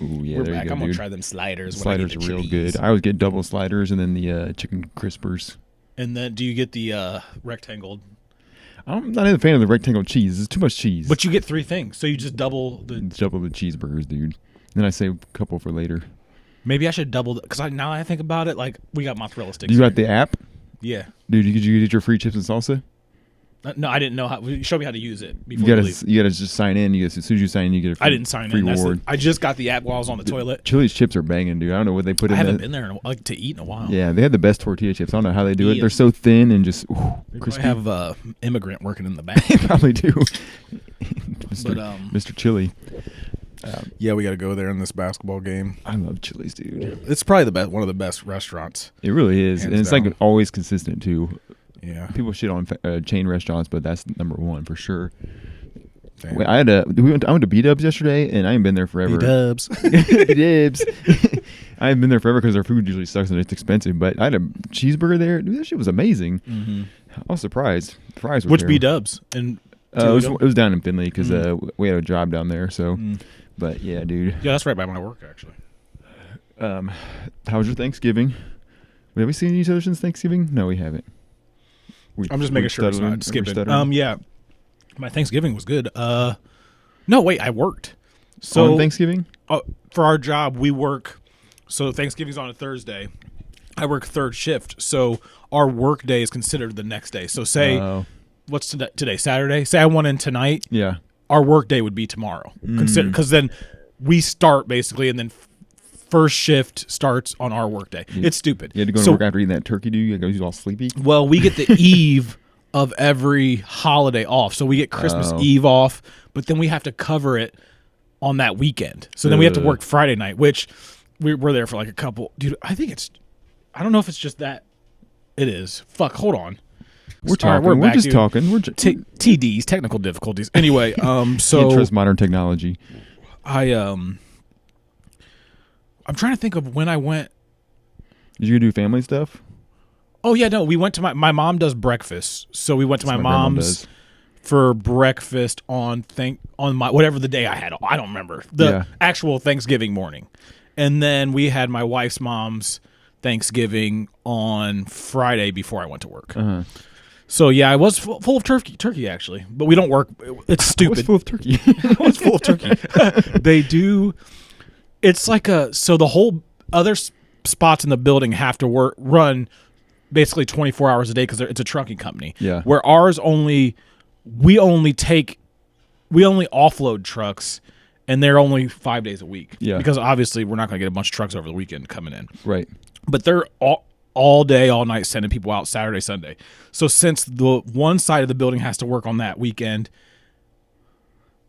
Ooh, yeah, We're there back. you go, I'm gonna dude. try them sliders. Sliders are when I real get the good. Chili's. I always get double sliders and then the chicken crispers. And then, do you get the rectangle? I'm not even a fan of the rectangle cheese. It's too much cheese. But you get 3 things, so you just double the. Double the cheeseburgers, dude. Then I save a couple for later. Maybe I should double because now I think about it, like we got mozzarella sticks. You got here. the app, Yeah. dude. Did you get your free chips and salsa? No, I didn't know how. Show me how to use it You before gotta, we leave. you gotta just sign in. As soon as you sign in, you get a free, I didn't sign free in. reward. I just got the app while I was on the toilet. Chili's chips are banging, dude. I don't know what they put I in. haven't that. been there to eat in a while. Yeah, they had the best tortilla chips. I don't know how they do it. Yeah. They're so thin and just They crispy. probably have immigrant working in the back. They probably do. Mr. But, Mr. Chili. Yeah, we got to go there in this basketball game. I love Chili's, dude. It's probably the best, one of the best restaurants. It really is, Hands and it's down. like always consistent too. Yeah. People shit on chain restaurants, but that's number one for sure. Damn. Wait, I went to B Dubs yesterday, and I ain't been there forever. B-dubs. B-dubs. I haven't been there forever because their food usually sucks and it's expensive. But I had a cheeseburger there. Dude, that shit was amazing. Mm-hmm. I was surprised. The fries were Which terrible. B-dubs? And it was down in Finley because we had a job down there. So, Mm. but yeah, dude. Yeah, that's right by my work, actually. How was your Thanksgiving? Have we seen each other since Thanksgiving? No, we haven't. I'm just making sure it's stuttering? not skipping. stuttering? Yeah, my Thanksgiving was good. No, wait, I worked. So on Thanksgiving? For our job, we work. So Thanksgiving's on a Thursday. I work third shift, so our work day is considered the next day. So say what's today? Saturday. Say I went in tonight. Yeah. Our work day would be tomorrow. Because then we start basically, and then first shift starts on our work day. It's stupid. You had to go to work after eating that turkey, dude? You got all sleepy? Well, we get the eve of every holiday off. So we get Christmas Eve off, but then we have to cover it on that weekend. So then we have to work Friday night, which we're there for like a couple. Dude, I don't know if it's just that. It is. Fuck, hold on. We're talking. We're back, just dude. talking. We're TDs, technical difficulties. Anyway, can't so trust modern technology. I'm trying to think of when I went. Did you do family stuff? Oh yeah, no, we went to my mom does breakfast, so we went to my That's what grandma mom's does. for breakfast on my whatever the day I had. I don't remember the actual Thanksgiving morning, and then we had my wife's mom's Thanksgiving on Friday before I went to work. Uh-huh. So yeah, I was full of turkey actually, but we don't work. It's stupid. What's full of turkey? I was full of turkey. They do. It's like so the whole other spots in the building have to run basically 24 hours a day because it's a trucking company. Yeah. Where ours we only offload trucks, and they're only 5 days a week. Yeah. Because obviously we're not going to get a bunch of trucks over the weekend coming in. Right. But they're all day, all night sending people out Saturday, Sunday. So since the one side of the building has to work on that weekend,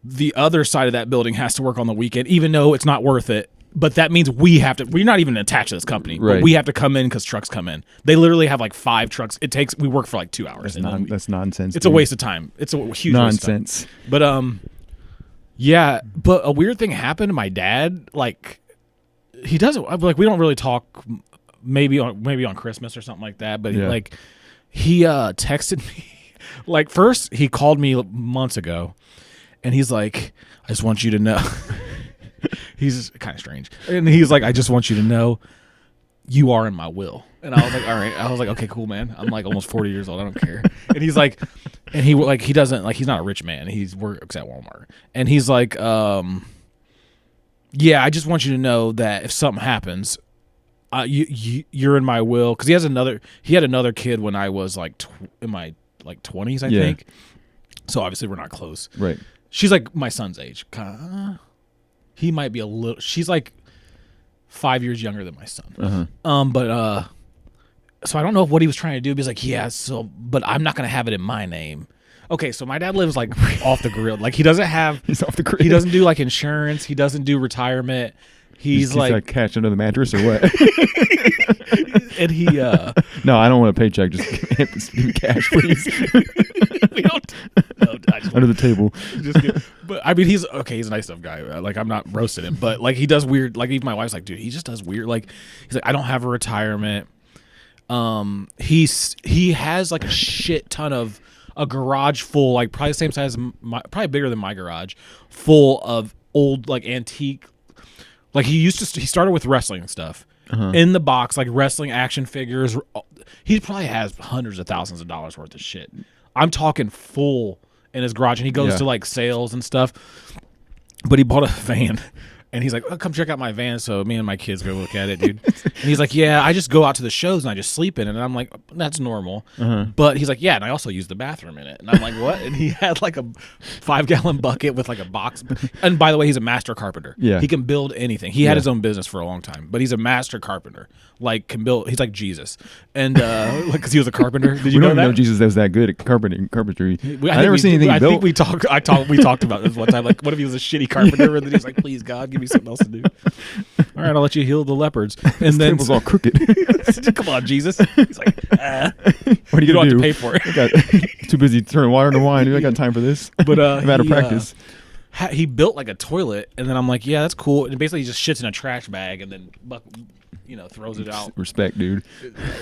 the other side of that building has to work on the weekend, even though it's not worth it. But that means we're not even attached to this company. Right. But we have to come in because trucks come in. They literally have like 5 trucks. We work for like 2 hours. That's nonsense. It's a waste of time. It's a huge nonsense. waste of time. But yeah. But a weird thing happened. My dad, like, he doesn't like. We don't really talk. Maybe on Christmas or something like that. But he texted me. Like first he called me months ago, and he's like, "I just want you to know." He's kind of strange, and he's like, "I just want you to know, you are in my will." And I was like, "All right." I was like, "Okay, cool, man." I'm like almost 40 years old. I don't care. And he's like, and he doesn't like. He's not a rich man. He works at Walmart, and he's like, "Yeah, I just want you to know that if something happens, you're in my will." Because he had another kid when I was like in my like 20s, I think. So obviously we're not close. Right. She's like my son's age. He might be a little. She's like 5 years younger than my son. Uh-huh. So I don't know what he was trying to do. But he's like, yeah. So, but I'm not gonna have it in my name. Okay, so my dad lives like off the grid. Like he's off the grid. He doesn't do like insurance. He doesn't do retirement. He's like cash under the mattress or what? and he No, I don't want a paycheck. Just give me cash, please. we don't. No, I just Under the table. but I mean, he's a nice enough guy. Like I'm not roasting him, but like he does weird. Like even my wife's like, dude, he just does weird. Like he's like, I don't have a retirement. He has like a shit ton of a garage full, like probably the same size, probably bigger than my garage, full of old like antique Like he started with wrestling and stuff in the box, like wrestling action figures. He probably has hundreds of thousands of dollars worth of shit. I'm talking full in his garage, and he goes to like sales and stuff. But he bought a van. And he's like, oh, come check out my van. So me and my kids go look at it, dude. And he's like, yeah, I just go out to the shows and I just sleep in it. And I'm like, that's normal. But he's like, yeah, and I also use the bathroom in it. And I'm like, what? And he had like a 5-gallon bucket with like a box. And by the way, he's a master carpenter. Yeah. He can build anything. He had his own business for a long time, but he's a master carpenter. Like can build. He's like Jesus. And like, because he was a carpenter. Did you we know don't that? know Jesus that was that good at carpentry. I never seen anything built. We talked about this one time. Like, what if he was a shitty carpenter? And then he's like, please, God, give me something else to do. All right, I'll let you heal the leopards. And then Table's all crooked. come on, Jesus. He's like, What are you you don't gonna do? have to pay for it. I got too busy turning water into wine. Dude, I got time for this. But I'm out of practice. He built like a toilet, and then I'm like, yeah, that's cool. And basically, he just shits in a trash bag and then throws it out. Respect, dude.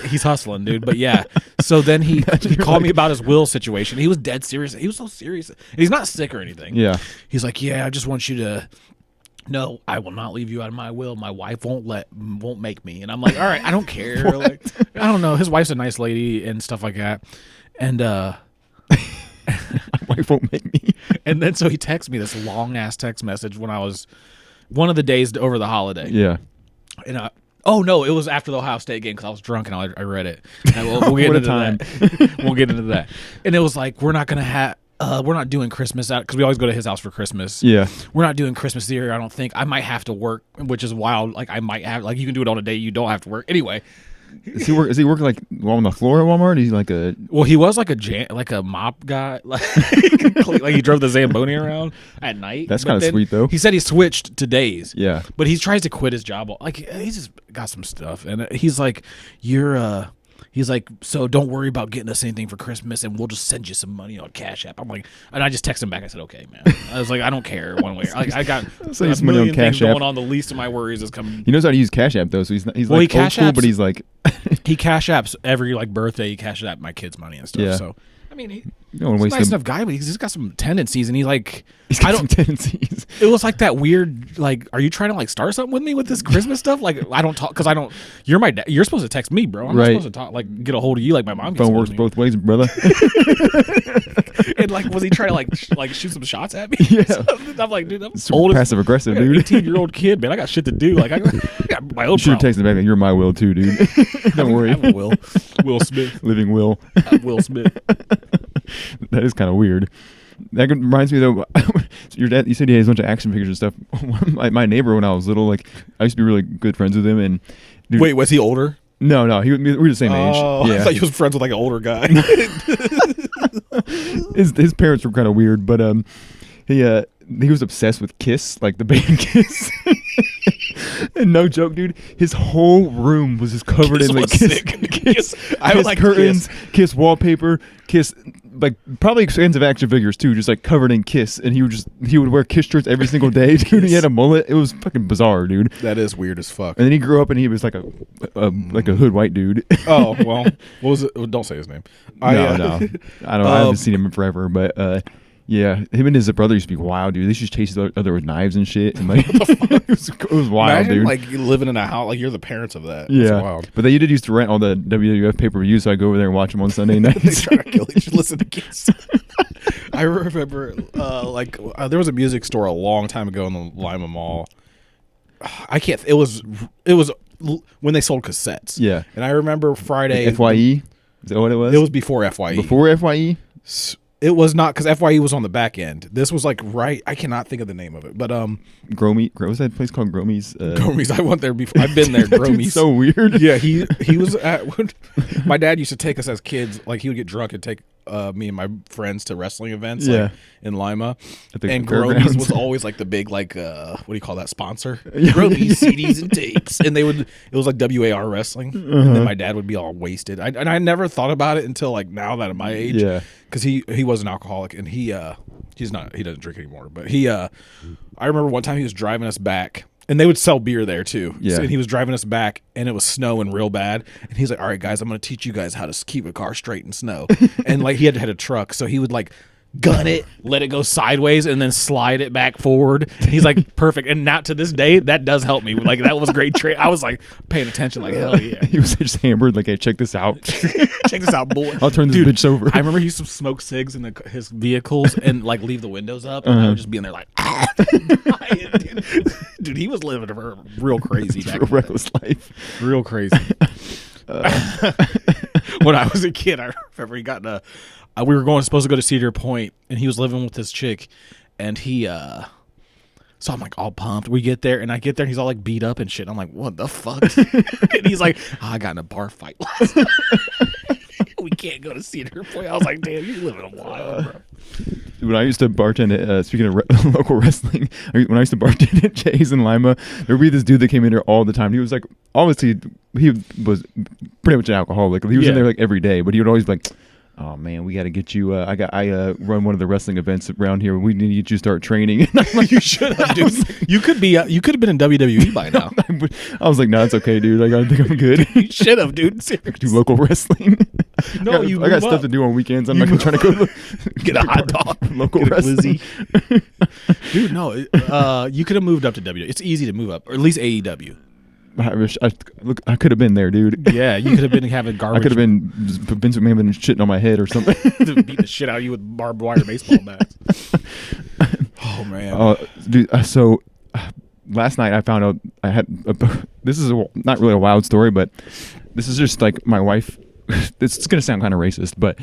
He's hustling, dude. But yeah, so then he called me about his will situation. He was dead serious. He was so serious. And he's not sick or anything. Yeah. He's like, yeah, I just want you to know I will not leave you out of my will. My wife won't make me. And I'm like, all right, I don't care. Like, I don't know. His wife's a nice lady and stuff like that. And My wife won't make me. and then so he texted me this long ass text message when I was one of the days over the holiday. Yeah. And oh no, it was after the Ohio State game because I was drunk and I read it. And we'll get What a into time. that. We'll get into that. And it was like, we're not doing Christmas out because we always go to his house for Christmas. Yeah. We're not doing Christmas this year. I don't think. I might have to work, which is wild. Like I might have, like you can do it on a day you don't have to work. Anyway. Is he working like on the floor at Walmart? Is he like a? Well, he was like a mop guy, like he drove the Zamboni around at night. That's kind of sweet though. He said he switched to days. Yeah. But he tries to quit his job. Like he's just got some stuff, and he's like, he's like, so don't worry about getting us anything for Christmas, and we'll just send you some money on Cash App. I'm like, and I just texted him back. I said, okay, man. I was like, I don't care one way. Like I got Send a some money on million Cash things App. going on. The least of my worries is coming. He knows how to use Cash App though, so he's Well, like he old Cash school, but Apps- he's like He Cash Apps every like birthday. He Cash App my kids' money and stuff. Yeah. So I mean, you don't want he's to a waste nice enough guy, but he's got some tendencies, and he's like, He's got I some don't. tendencies. It was like that weird, like, are you trying to like start something with me with this Christmas stuff? Like, I don't talk because I don't. You're my dad. You're supposed to text me, bro. I'm not Right. supposed to talk, like, get a hold of you like my mom. Gets Phone hold works of me. both ways, brother. And like, was he trying to like shoot some shots at me? Yeah. I'm like, dude, I'm Super old as passive aggressive, I got an dude. 18-year-old kid, man. I got shit to do. Like, I got my own Should have problems. texted back. Like, you're my Will too, dude. Don't worry. I'm Will Smith. Living Will. I'm Will Smith. That is kind of weird. That reminds me though. Your dad, you said he has a bunch of action figures and stuff. My neighbor, when I was little, like I used to be really good friends with him. And dude, Wait, was he older? no, we were the same age. I Yeah, thought you was friends with like an older guy. his parents were kind of weird, but he was obsessed with Kiss, like the band Kiss. And no joke, dude, his whole room was just covered Kiss in like was Kiss, sick. Kiss, I Kiss like curtains, Kiss wallpaper, Kiss, like probably fans of action figures too, just like covered in Kiss. And he would wear Kiss shirts every single day, dude. He had a mullet. It was fucking bizarre, dude. That is weird as fuck. And then he grew up and he was like a hood white dude. Oh well, what was it? Don't say his name. No, I haven't seen him in forever, but yeah, him and his brother used to be wild, dude. They used to chase each other with knives and shit. And like, it was wild, Imagine dude. like living in a house, like you're the parents of that. Yeah, That's wild. but they did used to rent all the WWF pay-per-views, so I go over there and watch them on Sunday They nights. try to kill each listen to Kiss. I remember there was a music store a long time ago in the Lima Mall. I can't. It was when they sold cassettes. Yeah, And I remember Friday. FYE. Is that what it was? It was before FYE. before FYE. It was not because FYE was on the back end. This was like right. I cannot think of the name of it, but Gromy. What was that place called? Gromy's. Gromies. I went there before. I've been there. That dude's Gromies. so weird. Yeah, he was at. My dad used to take us as kids. Like he would get drunk and take me and my friends to wrestling events. Yeah. Like, in Lima, At the and fairgrounds. Gromies was always like the big like what do you call that sponsor? Yeah. Gromies CDs and tapes, and it was like WAR wrestling, and Uh-huh. then my dad would be all wasted. And I never thought about it until like now that at my age, Yeah. because he was an alcoholic and he doesn't drink anymore, but I remember one time he was driving us back. And they would sell beer there too. Yeah. So, and he was driving us back, and it was snowing real bad. And he's like, "All right, guys, I'm going to teach you guys how to keep a car straight in snow." And like he had a truck, so he would like gun it, let it go sideways, and then slide it back forward. He's like, perfect. And now to this day, that does help me. Like, that was great. I was like paying attention, like, hell yeah. He was just hammered, like, hey, check this out. Check this out, boy. I'll turn this bitch over. I remember he used to smoke cigs in his vehicles and like leave the windows up, and I would just be in there like, dude, he was living a real crazy, real reckless life, real crazy. When I was a kid, I remember he got in a. We were supposed to go to Cedar Point, and he was living with this chick, and he. So I'm like all pumped. We get there, and I get there, and he's all like beat up and shit. I'm like, what the fuck? And he's like, I got in a bar fight last night. We can't go to Cedar Point. I was like, damn, you living a while, bro. When I used to bartend at, speaking of local wrestling, when I used to bartend at Jay's in Lima, there would be this dude that came in there all the time. He was like, obviously, he was pretty much an alcoholic. He was in there like every day, but he would always be like, oh man, we got to get you. I run one of the wrestling events around here. We need to get you to start training. And I'm like, you should have, dude. You could have been in WWE by now. I was like, no, it's okay, dude. Like, I think I'm good. You should have, dude. Seriously. Do local wrestling. No, I got stuff to do on weekends. I'm not gonna try to go get a hot dog. Local wrestling. Dude, no. You could have moved up to W. It's easy to move up, or at least AEW. I could have been there, dude. Yeah, you could have been having garbage. I could have been Vince McMahon been shitting on my head or something. Beat the shit out of you with barbed wire baseball bats. Oh man, dude. So last night I found out I had. This is not really a wild story, but this is just like my wife. It's gonna sound kind of racist, but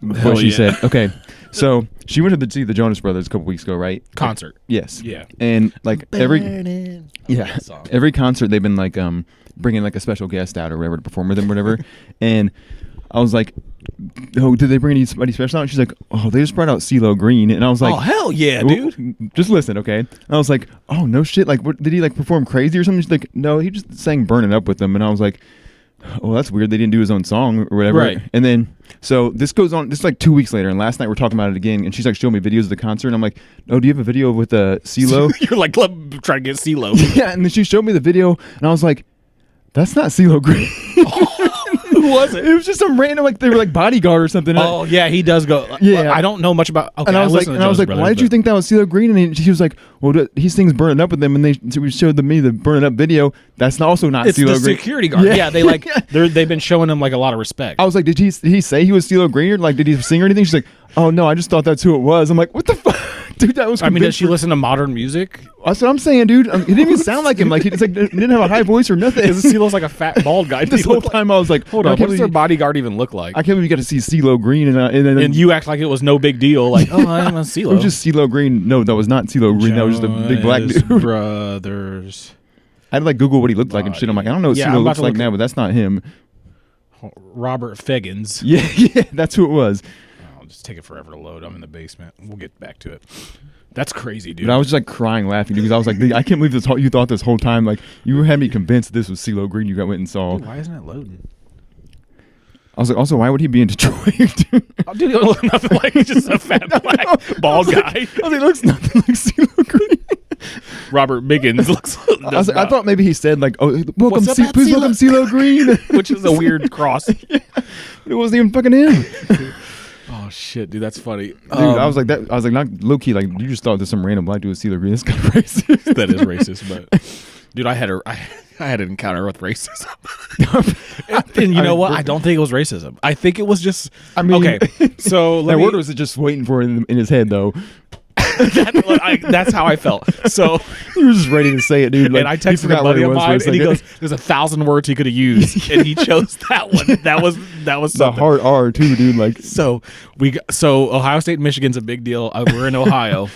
what she said. Okay, so she went to see the Jonas Brothers a couple weeks ago, right? Concert. Yes. Yeah. And like every concert they've been like bringing like a special guest out or whatever to perform with them or whatever. And I was like, oh, did they bring anybody special out? And she's like, oh, they just brought out CeeLo Green. And I was like, oh hell yeah, dude. Just listen, okay? And I was like, oh no shit, like what, did he like perform crazy or something? She's like, no, he just sang Burn It Up with them. And I was like, oh, that's weird. They didn't do his own song or whatever. Right. And then, so this goes on, this is like 2 weeks later, and last night we're talking about it again, and she's like showing me videos of the concert, and I'm like, oh, do you have a video with CeeLo? You're like, trying to get CeeLo. Yeah, and then she showed me the video, and I was like, that's not CeeLo Green. Who was it? It was just some random, like, they were like bodyguard or something. Oh, yeah, he does go. Yeah. I don't know much about. Okay, and I was like, why did you think that was CeeLo Green? And she was like, well, he sings Burn It Up with them, and we showed me the Burn It Up video. That's also not CeeLo Green. It's the security guard. Yeah, they like, they've been showing him like a lot of respect. I was like, did he say he was CeeLo Green? Or like, did he sing or anything? She's like, oh no, I just thought that's who it was. I'm like, what the fuck? Dude, that was. I mean, does she listen to modern music? That's what I'm saying, dude. He didn't even sound like him. Like he just like didn't have a high voice or nothing. Because CeeLo's like a fat bald guy. This whole time I was like, hold on, what does their bodyguard even look like? I can't believe you got to see CeeLo Green and you act like it was no big deal. Like, oh, I'm a CeeLo. It was just CeeLo Green. No, that was not CeeLo Green. That was just a big black dude. Brothers. I had to like Google what he looked like and shit. I'm like, I don't know what CeeLo looks like now, but that's not him. Robert Feggins. Yeah, that's who it was. I'll just take it forever to load. I'm in the basement. We'll get back to it. That's crazy, dude. But I was just like crying, laughing because I was like, I can't believe you thought this whole time, like you had me convinced this was CeeLo Green. You went and saw. Dude, why isn't it loading? I was like, also, why would he be in Detroit? Oh, dude, he looks nothing like he's just a fat black bald guy. I was like, he looks nothing like CeeLo Green. Robert Biggins looks. I thought maybe he said like, "Oh, please welcome CeeLo Green," which is a weird cross. Yeah. It wasn't even fucking him. Oh shit, dude, that's funny. Dude, I was like that. I was like, not low key. Like you just thought there's some random black dude with CeeLo Green. That's kind of racist. That is racist, but dude, I had an encounter with racism. And you know what? I don't think it was racism. I think it was just. I mean, okay. So that word was just waiting for it in his head, though. That's how I felt. So he was just ready to say it, dude. Like, and I texted a buddy of mine, and he goes, "There's 1,000 words he could have used," and he chose that one. That was something. The hard R too, dude. Like so Ohio State and Michigan's a big deal. We're in Ohio,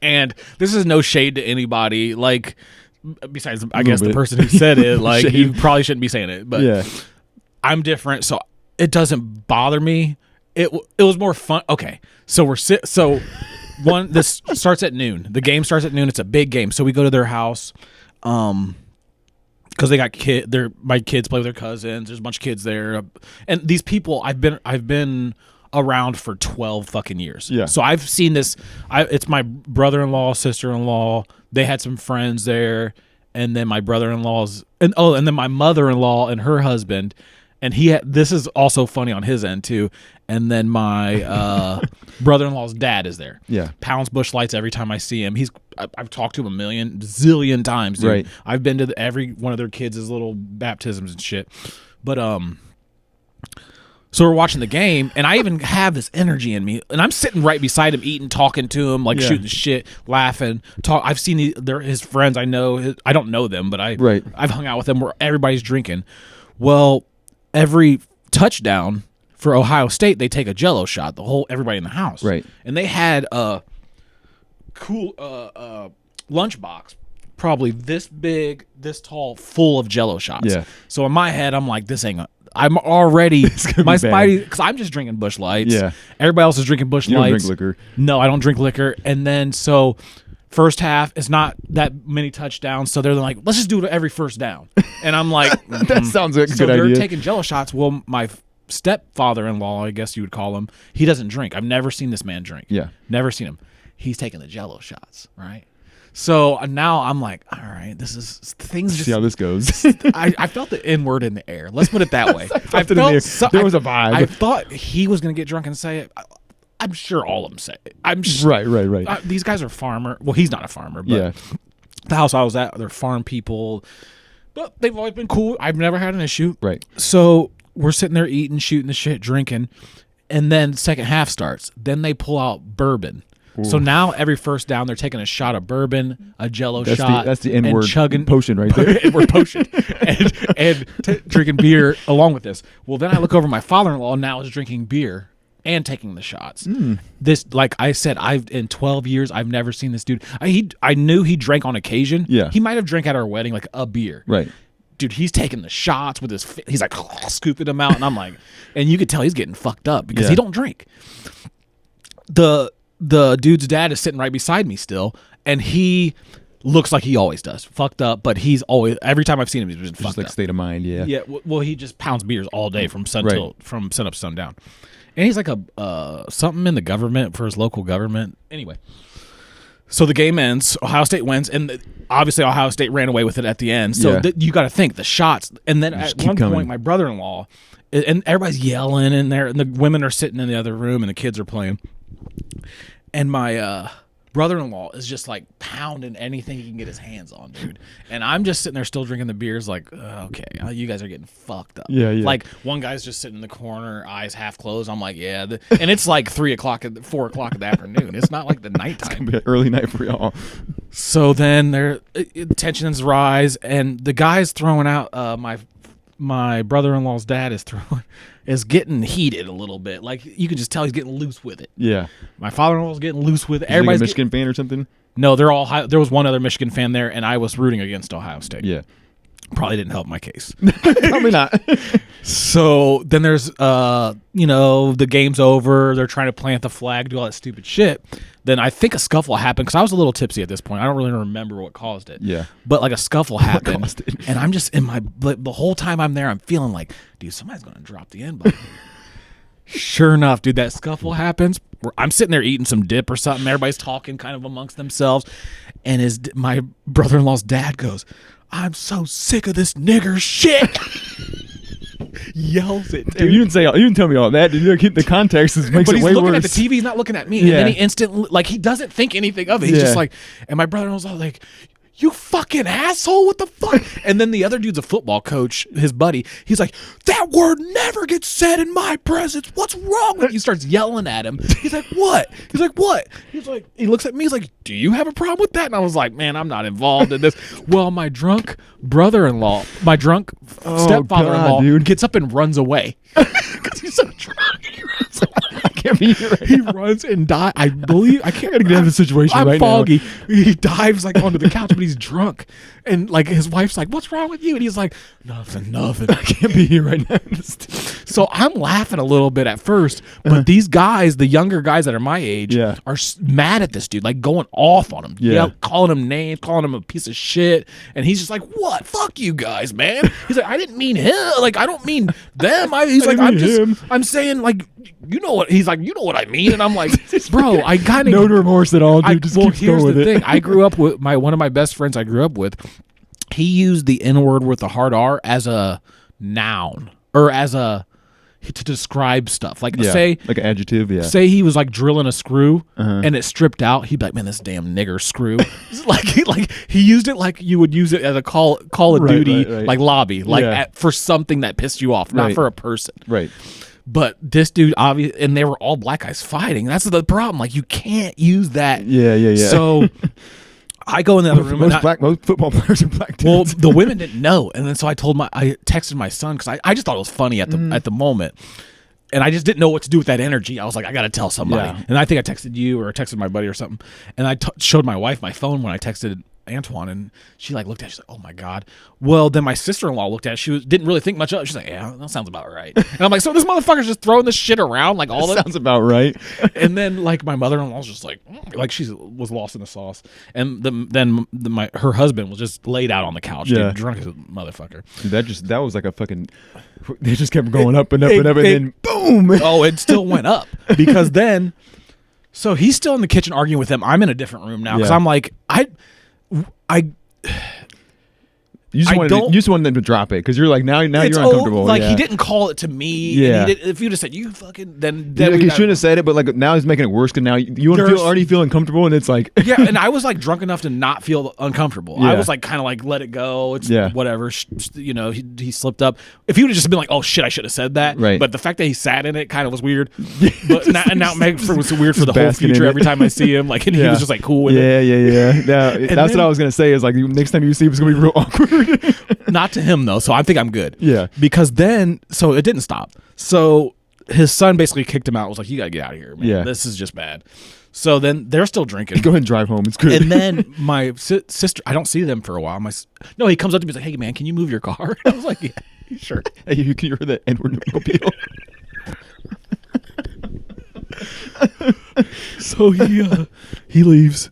and this is no shade to anybody. Like besides, I guess the person who said it, like you probably shouldn't be saying it, but yeah. I'm different, so it doesn't bother me. It was more fun. Okay, so this starts at noon. The game starts at noon. It's a big game, so we go to their house, because they got my kids play with their cousins. There's a bunch of kids there, and these people I've been around for 12 fucking years. Yeah. So I've seen this. It's my brother-in-law, sister-in-law. They had some friends there, and then my brother-in-law's and then my mother-in-law and her husband. and this is also funny on his end too. And then my brother-in-law's dad is there. Yeah. Pounds Busch Lights every time I see him. I've talked to him a zillion times, dude. Right. I've been to every one of their kids' little baptisms and shit. But so we're watching the game, and I even have this energy in me, and I'm sitting right beside him, eating, talking to him, like shooting shit, laughing. I've seen they're his friends. I know. I don't know them, but I've hung out with them where everybody's drinking. Well, every touchdown for Ohio State, they take a Jell-O shot. Everybody in the house, right? And they had a cool lunchbox, probably this big, this tall, full of Jell-O shots. Yeah. So in my head, I'm like, this ain't. I'm already my Spidey because I'm just drinking Busch Lights. Yeah. Everybody else is drinking Busch You Lights. don't drink liquor. No, I don't drink liquor. And then so first half is not that many touchdowns, so they're like, let's just do it every first down. And I'm like, that sounds like a good they're idea. taking Jell-O shots. Well, my stepfather-in-law, I guess you would call him, he doesn't drink. I've never seen this man drink. Yeah. Never seen him. He's taking the Jell-O shots, right? So now I'm like, all right, this is things. See how this goes. I felt the N word in the air. Let's put it that way. I felt there was a vibe. I thought he was going to get drunk and say it. I'm sure all of them say it. I'm sure. Right. These guys are farmer. Well, he's not a farmer, but yeah. The house I was at, they're farm people. But they've always been cool. I've never had an issue. Right. So we're sitting there eating, shooting the shit, drinking. And then second half starts. Then they pull out bourbon. Ooh. So now every first down, they're taking a shot of bourbon, a Jell-O shot. That's the N-word chugging potion right there. N-word potion. and drinking beer along with this. Well, then I look over, my father-in-law now is drinking beer and taking the shots. This, like I said, in 12 years, I've never seen this dude. I knew he drank on occasion. Yeah. He might have drank at our wedding, like a beer. Right. Dude, he's taking the shots with he's like scooping them out. And I'm like, and you could tell he's getting fucked up because he don't drink. The dude's dad is sitting right beside me still, and he looks like he always does. Fucked up, but he's always, every time I've seen him, he's been fucked just like up. State of mind, yeah. Yeah, well, he just pounds beers all day from sun up to sundown. And he's like something in the government for his local government. Anyway, so the game ends. Ohio State wins, and obviously Ohio State ran away with it at the end. So you got to think the shots. And then at one point, my brother-in-law, and everybody's yelling in there, and the women are sitting in the other room, and the kids are playing. And my brother-in-law is just like pounding anything he can get his hands on, dude. And I'm just sitting there still drinking the beers like, okay, you guys are getting fucked up. Yeah. Like one guy's just sitting in the corner, eyes half closed. I'm like, yeah. And it's like 4 o'clock in the afternoon. It's not like the nighttime. It's going to be an early night for y'all. So then tensions rise, and the guy's throwing out my brother-in-law's dad is getting heated a little bit. Like you can just tell he's getting loose with it. Yeah. My father-in-law's getting loose with it. Everybody's like a Michigan fan or something? No, they're all there was one other Michigan fan there, and I was rooting against Ohio State. Yeah. Probably didn't help my case. Probably not. So then there's the game's over, they're trying to plant the flag, do all that stupid shit. Then I think a scuffle happened because I was a little tipsy at this point. I don't really remember what caused it. Yeah. But like a scuffle happened. And I'm just the whole time I'm there, I'm feeling like, dude, somebody's going to drop the N button. Sure enough, dude, that scuffle happens. I'm sitting there eating some dip or something. Everybody's talking kind of amongst themselves. And my brother-in-law's dad goes, I'm so sick of this nigger shit. Yells it, dude. You didn't tell me all that. Did you keep the context? Makes it way worse. But he's looking at the TV. He's not looking at me. Yeah. And then he instantly, like, he doesn't think anything of it. He's just like, and my brother-in-law's all like, you fucking asshole, what the fuck? And then the other dude's a football coach, his buddy. He's like, that word never gets said in my presence. What's wrong with you? He starts yelling at him. He's like, what? He's like, what? He's like, he looks at me. He's like, do you have a problem with that? And I was like, man, I'm not involved in this. Well, my drunk brother-in-law, my drunk stepfather-in-law gets up and runs away. Because he's so drunk. He runs away. I can't be here right He now. Runs and dies. I can't get out of the situation right foggy. Now. He dives like onto the couch, but he's drunk. And like his wife's like, what's wrong with you? And he's like, nothing. I can't be here right now. So I'm laughing a little bit at first, but these guys, the younger guys that are my age, are mad at this dude, like going off on him. Yeah. Calling him names, calling him a piece of shit. And he's just like, what? Fuck you guys, man. He's like, I didn't mean him. Like, I don't mean them. I'm saying, like, you know what? He's like, you know what I mean? And I'm like, bro, I kind of no remorse at all, dude. Just keep going with it. Here's the thing. I grew up with one of my best friends I grew up with. He used the N-word with the hard R as a noun. or as a to describe stuff. Like say like an adjective. Yeah. Say he was like drilling a screw and it stripped out. He'd be like, "Man, this damn nigger screw." like he used it like you would use it as a Call of Duty like lobby, like for something that pissed you off, not for a person. Right. But this dude, obviously, and they were all black guys fighting. That's the problem. Like, you can't use that. Yeah. So I go in the other room. Most football players are black dudes. Well, the women didn't know, and then so I texted my son because I just thought it was funny at the moment, and I just didn't know what to do with that energy. I was like, I got to tell somebody, and I think I texted you or I texted my buddy or something, and I showed my wife my phone when I texted Antoine, and she like looked at it, she's like, "Oh my god." Well, then my sister-in-law looked at it, she didn't really think much of it. She's like, "Yeah, that sounds about right." And I'm like, "So this motherfucker's just throwing this shit around like all that sounds about right." And then like my mother-in-law's just like she was lost in the sauce, and her husband was just laid out on the couch, dude, drunk as a motherfucker. Dude, that was like a fucking. They just kept going up and up and up, and then boom. Oh, it still went up because then. So he's still in the kitchen arguing with them. I'm in a different room now because I'm like You just wanted them to drop it because you're like now you're uncomfortable. Like he didn't call it to me. Yeah. If you'd have said you fucking then like he shouldn't have said it, but like now he's making it worse because now you already feel uncomfortable and it's like and I was like drunk enough to not feel uncomfortable. I was like kind of like let it go. It's whatever. He slipped up. If he would have just been like, oh shit, I should have said that. Right. But the fact that he sat in it kind of was weird. But now it was weird for the whole future. Every time I see him, like and he was just like cool with it. Yeah. That's what I was gonna say is like next time you see him, it's gonna be real awkward. Not to him though, so I think I'm good. Yeah. Because then, so it didn't stop. So his son basically kicked him out. Was like, "You gotta get out of here, man. Yeah. This is just bad." So then they're still drinking. Go ahead and drive home. It's good. And then my sister, I don't see them for a while. No, he comes up to me and he's like, "Hey man, can you move your car?" I was like, "Yeah, sure." Hey, you can hear the N-word mobile. So he leaves,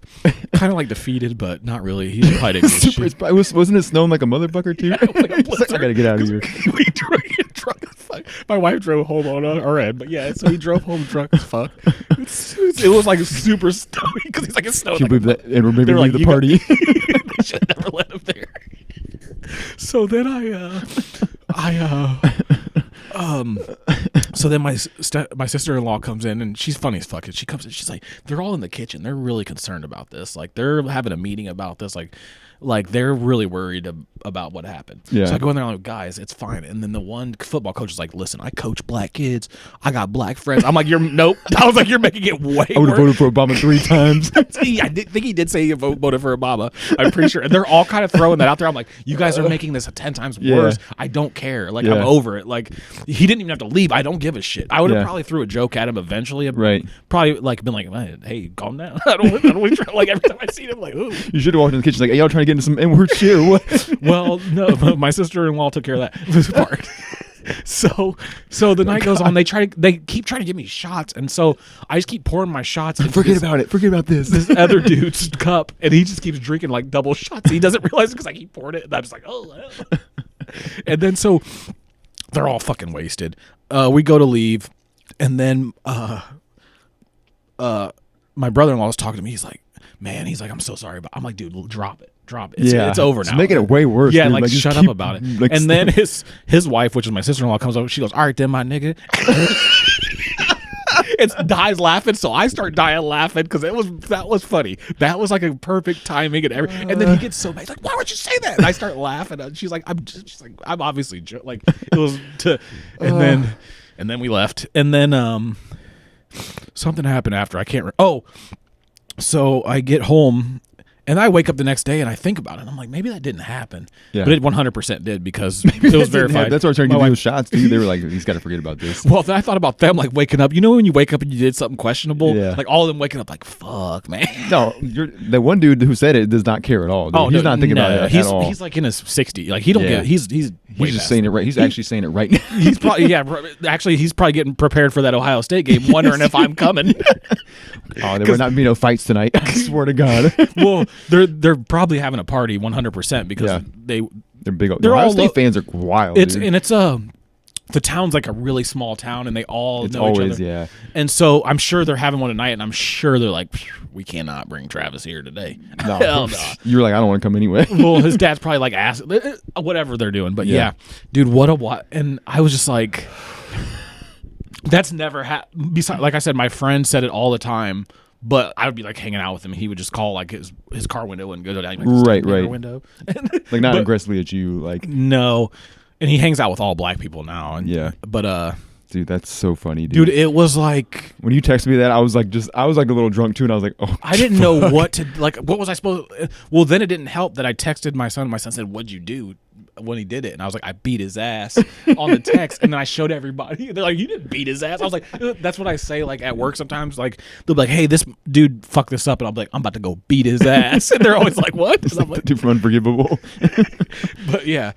kind of like defeated, but not really. He's probably didn't give a shit. Wasn't it snowing like a motherfucker too? Yeah, it was like a blizzard. I gotta get out of here. We drunk as fuck. My wife drove home on our end, but yeah, so he drove home drunk as fuck. It was like super snowy because he's like it's snowing. Can you believe that? And we're maybe leave the party. They should never let him there. So then so then my sister-in-law comes in and she's funny as fuck. She comes in, she's like, they're all in the kitchen. They're really concerned about this. Like they're having a meeting about this. Like they're really worried about what happened. Yeah. So I go in there and I'm like, guys, it's fine. And then the one football coach is like, listen, I coach black kids. I got black friends. I'm like, nope. I was like, you're making it way I would have voted for Obama 3 times. I think he did say he voted for Obama. I'm pretty sure. And they're all kind of throwing that out there. I'm like, you guys are making this 10 times worse. I don't care. Like, I'm over it. Like, he didn't even have to leave. I don't give a shit. I would have probably threw a joke at him eventually. Right. Probably like been like, hey, calm down. I don't try. Like, every time I see him, like, ooh. You should have walked in the kitchen like, hey, y'all trying to get into some N-word shit or what? Well, no, my sister-in-law took care of that part. So the night goes on. They keep trying to give me shots, and so I just keep pouring my shots. Forget about this. This other dude's cup, and he just keeps drinking like double shots. He doesn't realize it because I keep pouring it, and I'm just like, oh. And then so they're all fucking wasted. We go to leave, and then my brother-in-law was talking to me. He's like, man, I'm so sorry, but I'm like, dude, drop it. It's over now. It's making it way worse. Yeah, dude. like shut up about it. Like, and then his wife, which is my sister-in-law, comes over. She goes, all right, then, my nigga. It's dies laughing, so I start dying laughing because that was funny. That was like a perfect timing and everything. And then he gets so mad, he's like, why would you say that? And I start laughing. And she's like, I'm obviously like it was to. And then we left. And then something happened after. I can't. So I get home. And I wake up the next day and I think about it. And I'm like, maybe that didn't happen. Yeah. But it 100% did because it was verified. That's why I started giving those shots, dude. They were like, he's got to forget about this. Well, then I thought about them like waking up. You know when you wake up and you did something questionable? Yeah. Like all of them waking up like, fuck, man. No, the one dude who said it does not care at all. Dude. Oh, he's not thinking about it at all. He's like in his 60s. Like he don't get, he's just saying it right. He's actually saying it right now. He's probably, actually he's probably getting prepared for that Ohio State game, wondering if I'm coming. Oh, there will not be no fights tonight. I swear to God. Well, they're probably having a party 100% because they're big. They're Ohio all State fans are wild. It's the town's like a really small town, and they all It's know always, each other. yeah. And so I'm sure they're having one tonight, and I'm sure they're like, we cannot bring Travis here today. No. Hell no. You were like, I don't want to come anyway. Well, his dad's probably like, ask whatever they're doing. But yeah, dude, what? And I was just like, that's never happened. Besides, like I said, my friend said it all the time. But I would be like hanging out with him, and he would just call like his car window and go down like, right. window. Like not aggressively at you, like no. And he hangs out with all black people now. And, yeah. But dude, that's so funny, dude. It was like when you texted me that, I was like a little drunk too, and I was like, oh, I didn't know what to like. What was I supposed? Well, then it didn't help that I texted my son. My son said, "What'd you do?" When he did it, and I was like, I beat his ass on the text, and then I showed everybody. They're like, you didn't beat his ass. I was like, that's what I say like at work sometimes. Like they'll be like, hey, this dude fucked this up, and I'll be like, I'm about to go beat his ass, and they're always like, what? It's like the dude from Unforgivable. But yeah,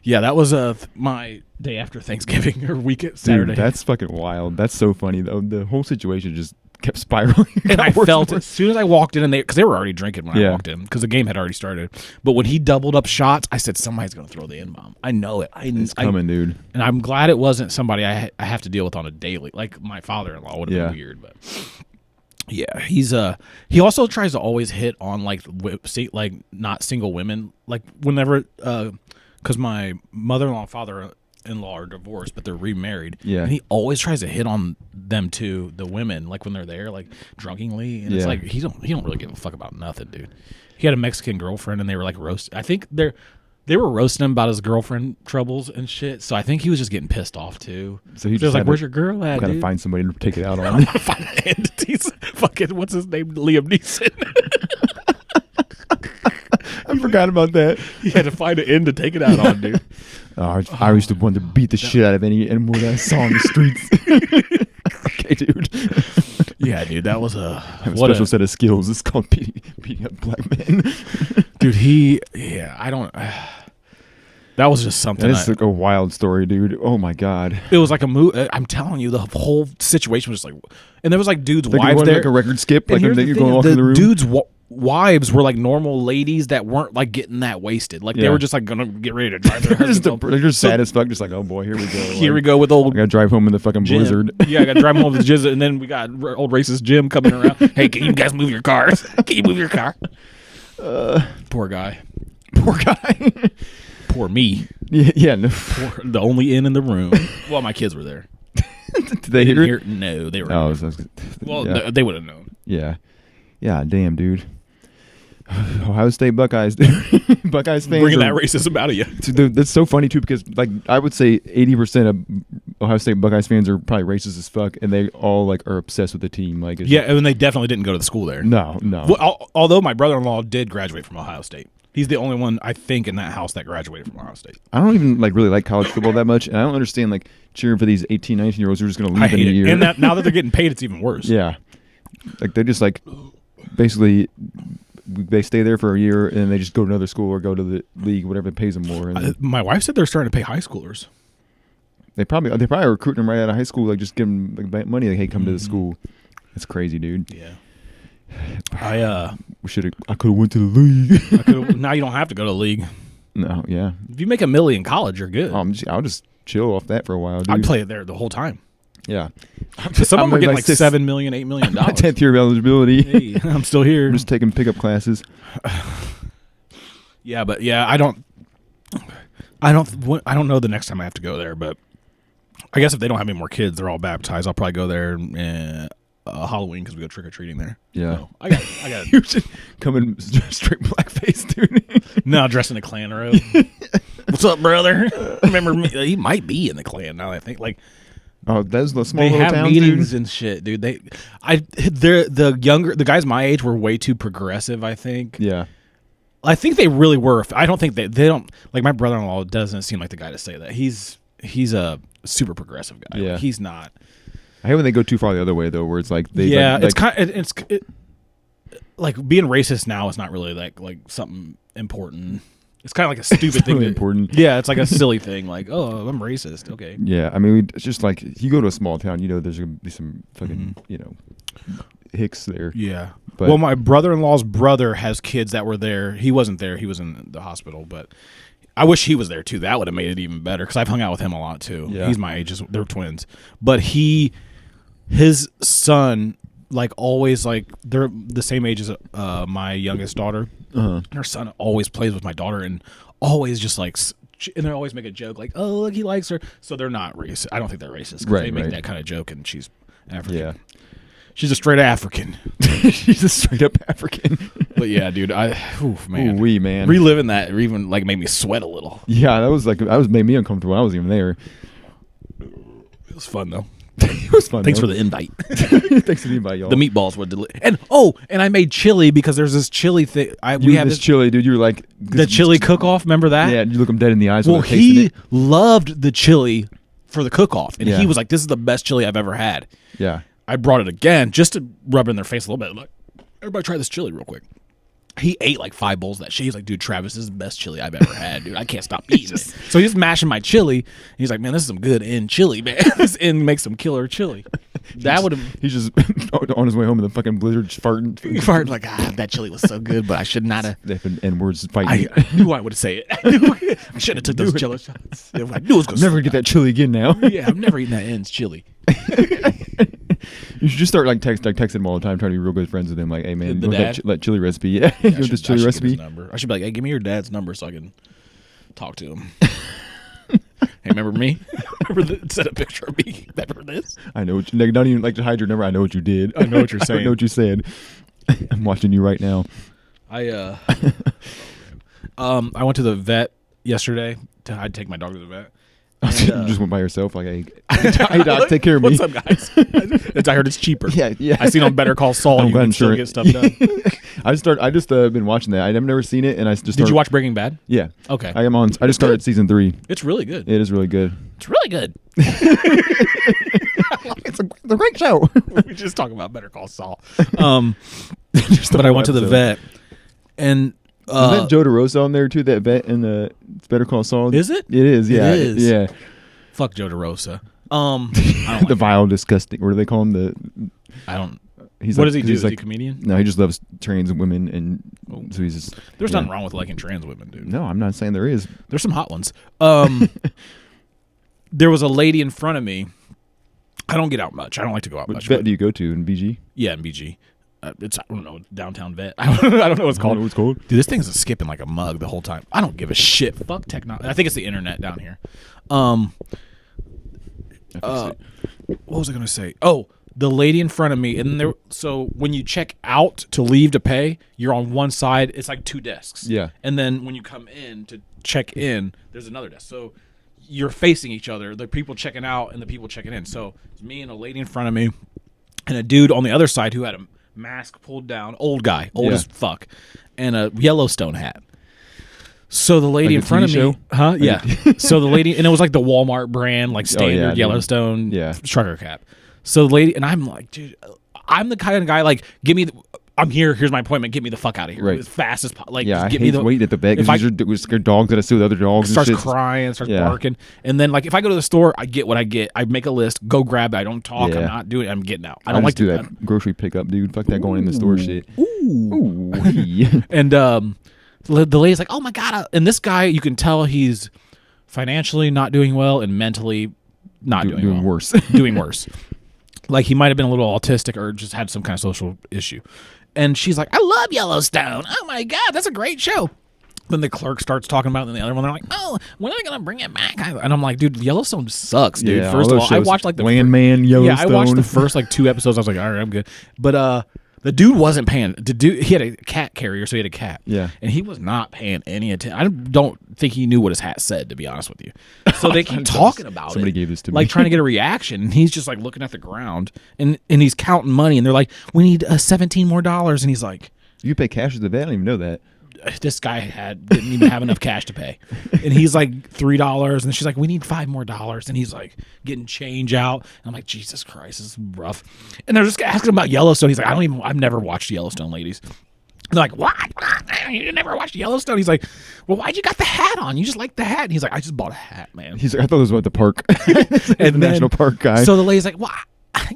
that was my day after Thanksgiving or weekend Saturday. Dude, that's fucking wild. That's so funny though. The whole situation just kept spiraling. And I felt it as soon as I walked in, and because they were already drinking when I Yeah. walked in, because the game had already started. But when he doubled up shots, I said somebody's going to throw the N-bomb. I know it. It's coming, dude. And I'm glad it wasn't somebody I have to deal with on a daily. Like my father-in-law would have been weird, but yeah, he's he also tries to always hit on like not single women. Like whenever because my mother-in-law and father-in-law are divorced, but they're remarried. Yeah. And he always tries to hit on them too, the women, like when they're there, like drunkenly. And it's like he don't really give a fuck about nothing, dude. He had a Mexican girlfriend, and they were like roast. I think they were roasting him about his girlfriend troubles and shit. So I think he was just getting pissed off too. So he was just like, "Where's your girl at?" Gotta dude? find somebody to take it out on. Find entities. Fucking what's his name? Liam Neeson. I forgot about that. He had to find an end to take it out on, dude. I used to want to beat the shit out of any animal that I saw on the streets. Okay, dude. Yeah, dude, that was I have a special set of skills. It's called beating up black men. Dude, I don't. That was just something. That's like a wild story, dude. Oh my god. It was like a movie. I'm telling you, the whole situation was just like, and there was like dudes' Like wives there. like a record skip. Like here's you're the going thing, off in the room. dudes' wives were like normal ladies that weren't like getting that wasted. Like they were just like gonna get ready to drive their husbands home. They're just sad as fuck. Just like, oh boy, here we go. Here we go with old. I gotta drive home in the fucking Jim. blizzard. Yeah, I got to drive home with the jizz, and then we got old racist Jim coming around. Hey, can you guys move your cars? Can you move your car? Poor guy. Poor guy. Poor me. Yeah. No. The only in the room. Well, my kids were there. Did they hear it? No, they were. Oh, Well, they would have known. Yeah. Yeah. Damn, dude. Ohio State Buckeyes, dude. Buckeyes fans Bringing that racism out of you. Dude, that's so funny too, because like I would say 80% of Ohio State Buckeyes fans are probably racist as fuck, and they all like are obsessed with the team. Like, Yeah, and they definitely didn't go to the school there. no. Well, although my brother-in-law did graduate from Ohio State. He's the only one, I think, in that house that graduated from Ohio State. I don't even like really like college football that much, and I don't understand like cheering for these 18, 19-year-olds who are just going to I leave in hate a it. year. And now that they're getting paid, it's even worse. Yeah, like they just like basically they stay there for a year and then they just go to another school or go to the league, whatever pays them more. And My wife said they're starting to pay high schoolers. they probably are recruiting them right out of high school, like just give them like money, like hey, come to the school. It's crazy, dude. Yeah. I could have went to the league. now you don't have to go to the league. No, yeah. If you make $1 million in college, you're good. I'll just chill off that for a while, dude. I'd play it there the whole time. Yeah. Some of them are getting like six- $7 million, $8 million. My 10th year of eligibility. Hey, I'm still here. I'm just taking pickup classes. Yeah, but yeah, I don't know the next time I have to go there, but I guess if they don't have any more kids, they're all baptized. I'll probably go there Halloween because we go trick or treating there. Yeah. So I got. You should come in straight blackface, dude. No, dressed in a Klan robe. What's up, brother? Remember me? He might be in the Klan now. I think like. Oh, that's the small They little have towns, meetings dude. and shit, dude. The guys my age were way too progressive. I think. Yeah. I think they really were. I don't think they don't like my brother-in-law. Doesn't seem like the guy to say that. He's a super progressive guy. Yeah. Like, he's not. I hate when they go too far the other way though, where it's like they. Yeah, like, it's kind. It's like being racist now is not really like something important. It's kind of like a stupid thing. really important. Yeah, it's like a silly thing. Like, oh, I'm racist. Okay. Yeah, I mean, it's just like you go to a small town, you know, there's gonna be some fucking, you know, Hicks there. Yeah. But- Well, my brother-in-law's brother has kids that were there. He wasn't there. He was in the hospital, but I wish he was there too. That would have made it even better because I've hung out with him a lot too. Yeah. He's my age. They're twins. But his son, like always, like they're the same age as my youngest daughter. Uh-huh. Her son always plays with my daughter and always just like, and they always make a joke like, "Oh, look, he likes her." So they're not racist. I don't think they're racist because they make that kind of joke, and she's African. Yeah. She's a straight African. She's a straight up African. But yeah, dude, man. Ooh-wee, man. Reliving that even like made me sweat a little. Yeah, that was made me uncomfortable. I wasn't even there. It was fun though. It was fun. Thanks though. for the invite. Thanks for the invite, y'all. The meatballs were and I made chili because there's this chili thing. We have this chili, dude. You were like the chili cook-off. Remember that? Yeah, you look him dead in the eyes. Well, when they're tasting he it. loved the chili for the cook-off, and Yeah. he was like, "This is the best chili I've ever had." Yeah. I brought it again just to rub it in their face a little bit. Like, everybody try this chili real quick. He ate like 5 bowls of that shit. He's like, dude, Travis, this is the best chili I've ever had, dude. I can't stop eating it. So he's mashing my chili. He's like, man, this is some good in chili, man. This in makes some killer chili. That would have. He's just on his way home in the fucking blizzard, just farting. He farted like, that chili was so good, but I should not have. And words fighting. I knew I would say it. I should have took those jello shots. I knew it was gonna I'm never gonna get that chili again now. Yeah, I'm never eating that ends chili. You should just start texting him all the time, trying to be real good friends with him. Like, hey man, The you want dad? that chili recipe? Yeah, you want this chili recipe? I should be like, hey, give me your dad's number so I can talk to him. Hey, remember me? Send a picture of me. Remember this? I know what you. Like, don't even like to hide your number. I know what you did. I know what you're saying. I know what you said. I'm watching you right now. I went to the vet yesterday. I'd take my dog to the vet. You just went by yourself, like, hey, doc, take care of me. What's up, guys? I heard it's cheaper. Yeah. I seen on Better Call Saul. You can still get stuff done. I just been watching that. I've never seen it, and I just Did you watch Breaking Bad? Yeah. Okay. I am on. I just started season 3. It's really good. It is really good. It's really good. It's a great show. We just talk about Better Call Saul. But I went to the vet, and is that Joe DeRosa on there too? That vet in the Better Call Saul. Is it? It is. Yeah. It is. Yeah. Fuck Joe DeRosa. I don't The vile, disgusting. What do they call him? I don't. He's What like, does he do? he's Is like, he a comedian? No, he just loves trans women, and so he's just. There's yeah. nothing wrong with liking trans women, dude. No, I'm not saying there is. There's some hot ones. There was a lady in front of me. I don't get out much. I don't like to go out Which much. vet do you go to in BG? Yeah, in BG. It's, I don't know, downtown vet. I don't know what it's I don't know called. what it's called. Dude, this thing's skipping like a mug the whole time. I don't give a shit. Fuck technology. I think it's the internet down here. What was I gonna say? Oh, the lady in front of me, and there. So when you check out to leave to pay, you're on one side. It's like 2 desks. Yeah. And then when you come in to check in, there's another desk. So you're facing each other. The people checking out and the people checking in. So it's me and a lady in front of me, and a dude on the other side who had a mask pulled down, old guy, old as fuck, and a Yellowstone hat. So the lady Like in front of TV me, huh? Yeah. So the lady, and it was like the Walmart brand, like standard Yellowstone trucker cap. So the lady, and I'm like, dude, I'm the kind of guy like, give me. I'm here. Here's my appointment. Get me the fuck out of here as fast as possible. Like, yeah, just get I me hate the waiting at the vet because these are scared dogs that I see with other dogs. starts and shit. crying, starts barking, and then like if I go to the store, I get what I get. I make a list, go grab it. I don't talk. Yeah. I'm not doing it. I'm getting out. I I don't just like do to that grocery pickup, dude. Fuck that going in the store shit. Ooh. Ooh. And the lady's like, oh my god, and this guy, you can tell he's financially not doing well and mentally not doing well. worse. Doing worse. Like he might have been a little autistic or just had some kind of social issue. And she's like, I love Yellowstone. Oh my god, that's a great show. Then the clerk starts talking about it, and the other one, they're like, oh, when are they going to bring it back? And I'm like, dude, Yellowstone sucks, dude. Yeah, First all of those all, I shows, watched like the Landman, Yellowstone. Yeah, I watched the first like 2 episodes. I was like, all right, I'm good. But the dude wasn't paying. The dude, he had a cat carrier, so he had a cat. Yeah. And he was not paying any attention. I don't think he knew what his hat said, to be honest with you. So they keep talking about Somebody it. gave this to me. Like trying to get a reaction. And he's just like looking at the ground. And he's counting money. And they're like, we need $17 more. And he's like, You pay cash at the vet? I didn't even know that. this guy didn't even have enough cash to pay, and he's like $3, and she's like, we need $5 more, and he's like getting change out, and I'm like, Jesus Christ, this is rough. And they're just asking about Yellowstone. He's like, I've never watched Yellowstone, ladies. They're like, what? You never watched Yellowstone? He's like, well, why'd you got the hat on? You just like the hat. And he's like, I just bought a hat, man. He's like, I thought it was about the park. And the national park guy. So the lady's like, well,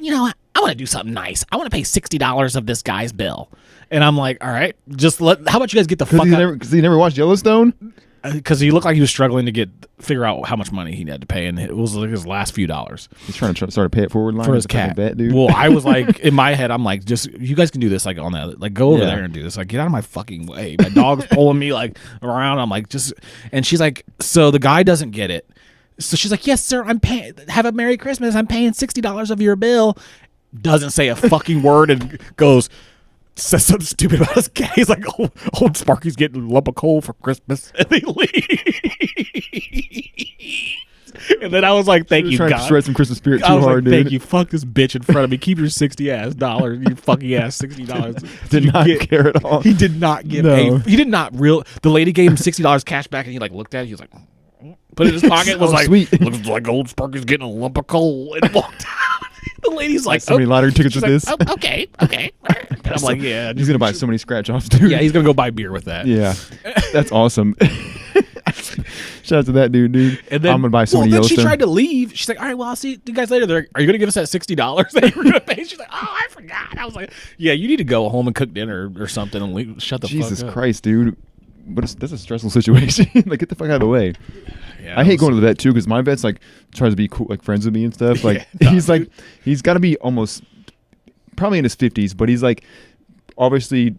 you know what? I want to do something nice. I want to pay $60 of this guy's bill. And I'm like, all right, just how about you guys get the fuck out? Because he never watched Yellowstone? Because he looked like he was struggling to figure out how much money he had to pay, and it was like his last few dollars. He's trying to start a pay it forward line for his cat. Bet, dude. Well, I was like, in my head, I'm like, just you guys can do this like on that, like go over there and do this. Like, get out of my fucking way. My dog's pulling me like around. I'm like, just, and she's like, so the guy doesn't get it. So she's like, yes, sir, I'm paying. Have a Merry Christmas. I'm paying $60 of your bill. Doesn't say a fucking word and goes. Says something stupid about his cat. He's like, old Sparky's getting a lump of coal for Christmas. And they leave. And then I was like, thank you, trying God. To shred some Christmas spirit too I was hard, like, dude. thank you. Fuck this bitch in front of me. Keep your $60 you fucking ass $60. Did not care at all. He did not give he did not the lady gave him $60 cash back and he like looked at it. He was like, put it in his pocket. Was like, sweet. Looks like old Sparky's getting a lump of coal and walked out. The lady's like, so many lottery tickets with this. Oh, okay. And I'm like, yeah. He's gonna buy so many scratch offs, dude. Yeah, he's gonna go buy beer with that. Yeah, that's awesome. Shout out to that dude. And then I'm gonna buy so many Yellowstone. Then she tried to leave. She's like, all right, well, I'll see you guys later. They're like, are you gonna give us that $60 that you were gonna pay? She's like, oh, I forgot. I was like, yeah, you need to go home and cook dinner or something and leave. Shut the fuck up. Jesus Christ, dude. But that's a stressful situation. Like, get the fuck out of the way. Yeah, I hate going to the vet too because my vet's like tries to be cool, like friends with me and stuff. Like he's got to be almost probably in his 50s, but he's like obviously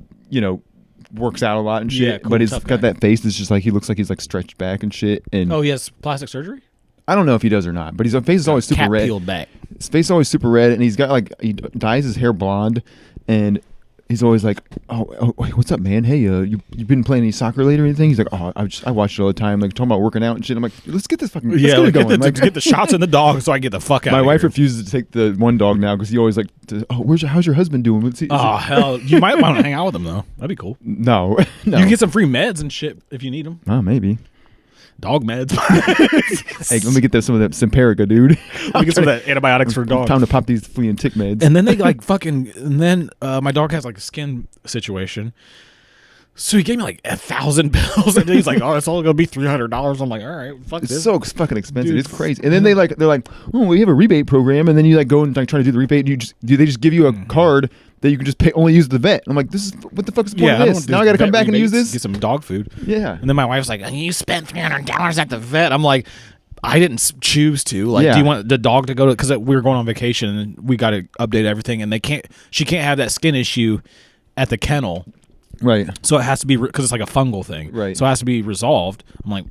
works out a lot and shit. Yeah, cool, but he's got that face that's just like he looks like he's like stretched back and shit. And he has plastic surgery? I don't know if he does or not, but his face is always super red. Peeled back. His face is always super red, and he's got like he dyes his hair blonde, and he's always like, oh, what's up, man? Hey, you been playing any soccer lately or anything? He's like, oh, I watch it all the time. Like talking about working out and shit. I'm like, let's get this fucking let's get it going. Get the shots in the dog so I get the fuck out. My of wife here. refuses to take the one dog now because he always like, how's your husband doing? Hell, you might want to hang out with him though. That'd be cool. No. You can get some free meds and shit if you need them. Oh, maybe. Dog meds. Hey, let me get some of that Simparica, dude. Let me get some of that antibiotics for dogs. Time to pop these flea and tick meds. And then they like fucking. And then my dog has like a skin situation. So he gave me like 1,000 bills, and he's like, "Oh, it's all gonna be $300." I'm like, "All right, fuck this." It's so fucking expensive. Dude, it's crazy. And then they're like, "Oh, we have a rebate program," and then you like go and like try to do the rebate. They just give you a card that you can just only use the vet. I'm like, this is what the fuck is the point of this? Now I got to come back and use this. Get some dog food. Yeah. And then my wife's like, "You spent $300 at the vet." I'm like, I didn't choose to. Like, do you want the dog to go to? Because we were going on vacation and we got to update everything, and she can't have that skin issue at the kennel. Right. So it has to be because it's like a fungal thing. Right. So it has to be resolved. I'm like,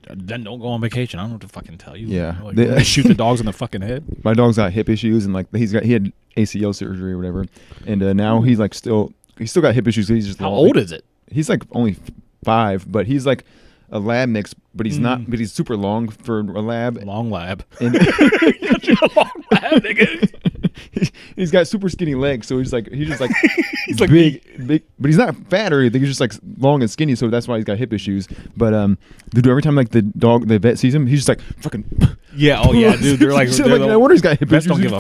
then don't go on vacation. I don't know what to fucking tell you. Yeah. Like, shoot the dogs in the fucking head. My dog's got hip issues and like he had ACL surgery or whatever, and now he's like still got hip issues. He's just how old is it? He's like only 5, but he's like a lab mix, but he's not. But he's super long for a lab. Long lab. And a long lab, nigga. He's got super skinny legs, so he's just like he's like big, but he's not fat or anything. He's just like long and skinny, so that's why he's got hip issues. But dude, every time like the vet sees him, he's just like fucking. Yeah, oh yeah, dude. They're like, no wonder he's got hip issues. Don't He's give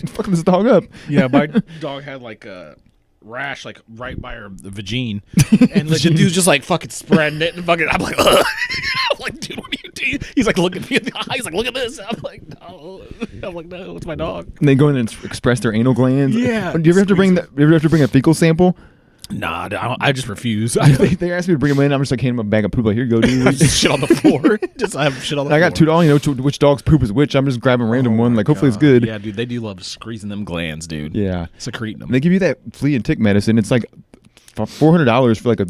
fucking this dog up. Yeah, my dog had like a rash like right by her vagine, and like, the dude's just like fucking spreading it and fucking. I'm like, ugh. I'm like, dude, what do you do? He's like looking at me in the eye. He's like, look at this. I'm like, no. It's my dog. And they go in and express their anal glands. Yeah. Do you ever have to bring a fecal sample? Nah, I just refuse. They asked me to bring them in. I'm just like, hand them a bag of poop. Like, here you go, dude. Just shit on the floor. I have shit on the floor. I got $2. Which dog's poop is which. I'm just grabbing a random one. Like, hopefully it's good. Yeah, dude. They do love squeezing them glands, dude. Yeah. Secreting them. They give you that flea and tick medicine. It's like $400 for like a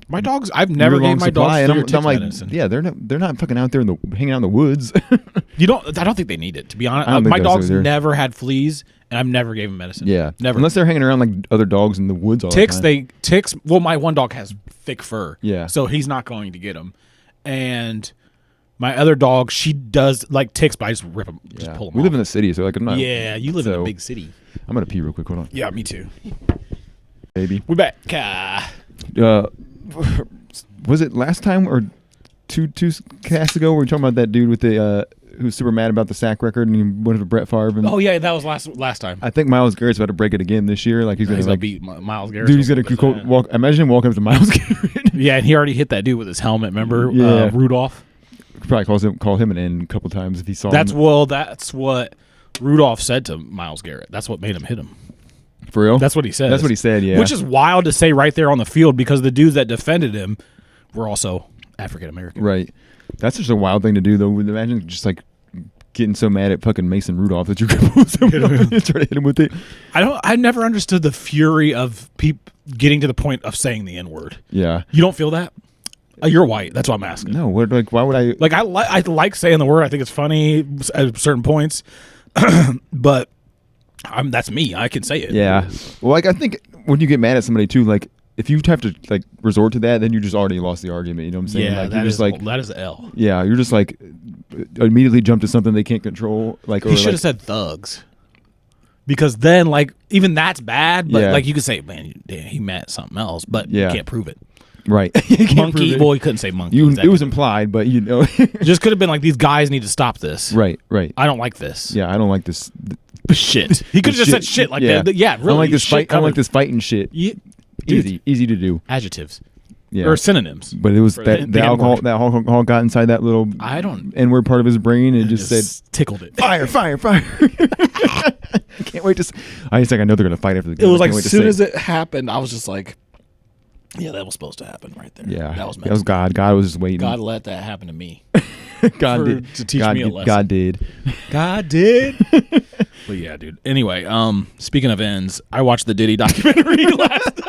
my dogs. I've never gave my dogs flea or tick like, medicine. Yeah, they're not fucking out there hanging out in the woods. I don't think they need it, to be honest. My dogs never had fleas, and I've never gave them medicine. Yeah, never. Unless they're hanging around like other dogs in the woods all the time. Ticks. Well, my one dog has thick fur. Yeah, so he's not going to get them. And my other dog, she does like ticks, but I just rip them, just pull them. We live in the city, so like I'm not. Yeah, you live in a big city. I'm gonna pee real quick. Hold on. Yeah, me too. Baby, we're back. Was it last time or two casts ago? We were talking about that dude with the who's super mad about the sack record and he went to Brett Favre. And that was last time. I think Myles Garrett's about to break it again this year. Like he's gonna beat Myles Garrett. Dude, he's gonna walk. Imagine him walking up to Myles Garrett. Yeah, and he already hit that dude with his helmet. Remember, Rudolph? Probably call him an N a couple times if he saw. That's what Rudolph said to Myles Garrett. That's what made him hit him. For real? That's what he said. That's what he said, yeah. Which is wild to say right there on the field because the dudes that defended him were also African American. Right. That's just a wild thing to do, though. Imagine just like getting so mad at fucking Mason Rudolph that you could pull someone up and try to hit him with it. I never understood the fury of people getting to the point of saying the N-word. Yeah. You don't feel that? You're white. That's what I'm asking. No, what, like, why would I? Like, I like saying the word. I think it's funny at certain points, but that's me. I can say it. Yeah. Well, like, I think when you get mad at somebody too, like, if you have to like resort to that, then you just already lost the argument. You know what I'm saying? Yeah, like, that you're just like that is the L. Yeah, you're just like immediately jump to something they can't control. Like, he should have said thugs, because then like even that's bad. But like you could say, man, he meant something else, but you can't prove it. Right. Monkey. Well, he couldn't say monkey. It was implied, but you know, just could have been like, these guys need to stop this. Right. Right. I don't like this. Yeah, I don't like this. Shit. He could have just said shit like that. Yeah, really. I don't like this fight. I don't like this fighting shit. Yeah. Easy to do. Adjectives. Yeah. Or synonyms. But it was the alcohol. That alcohol got inside that little N-word part of his brain and just said, tickled it. Fire. Can't wait to. I know they're gonna fight after the game. It was like as soon as it happened, I was just like, yeah, that was supposed to happen right there. Yeah, that was God. God was just waiting. God let that happen to me. God did to teach me a lesson. God did. But yeah, dude. Anyway, speaking of ends, I watched the Diddy documentary last night.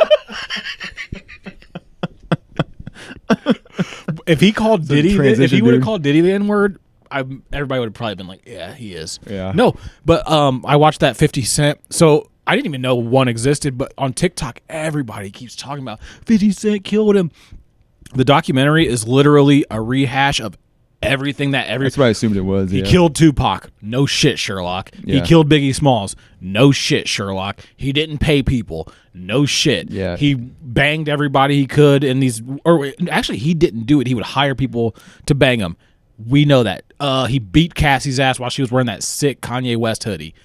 If he called Diddy, if he would have called Diddy the N-word, everybody would have probably been like, yeah, he is. Yeah. No, but I watched that 50 Cent. So I didn't even know one existed, but on TikTok, everybody keeps talking about 50 Cent killed him. The documentary is literally a rehash of everything that's what I assumed it was. He killed Tupac. No shit, Sherlock. Yeah. He killed Biggie Smalls. No shit, Sherlock. He didn't pay people. No shit. Yeah. He banged everybody he could in these, or actually he didn't do it. He would hire people to bang him. We know that. He beat Cassie's ass while she was wearing that sick Kanye West hoodie.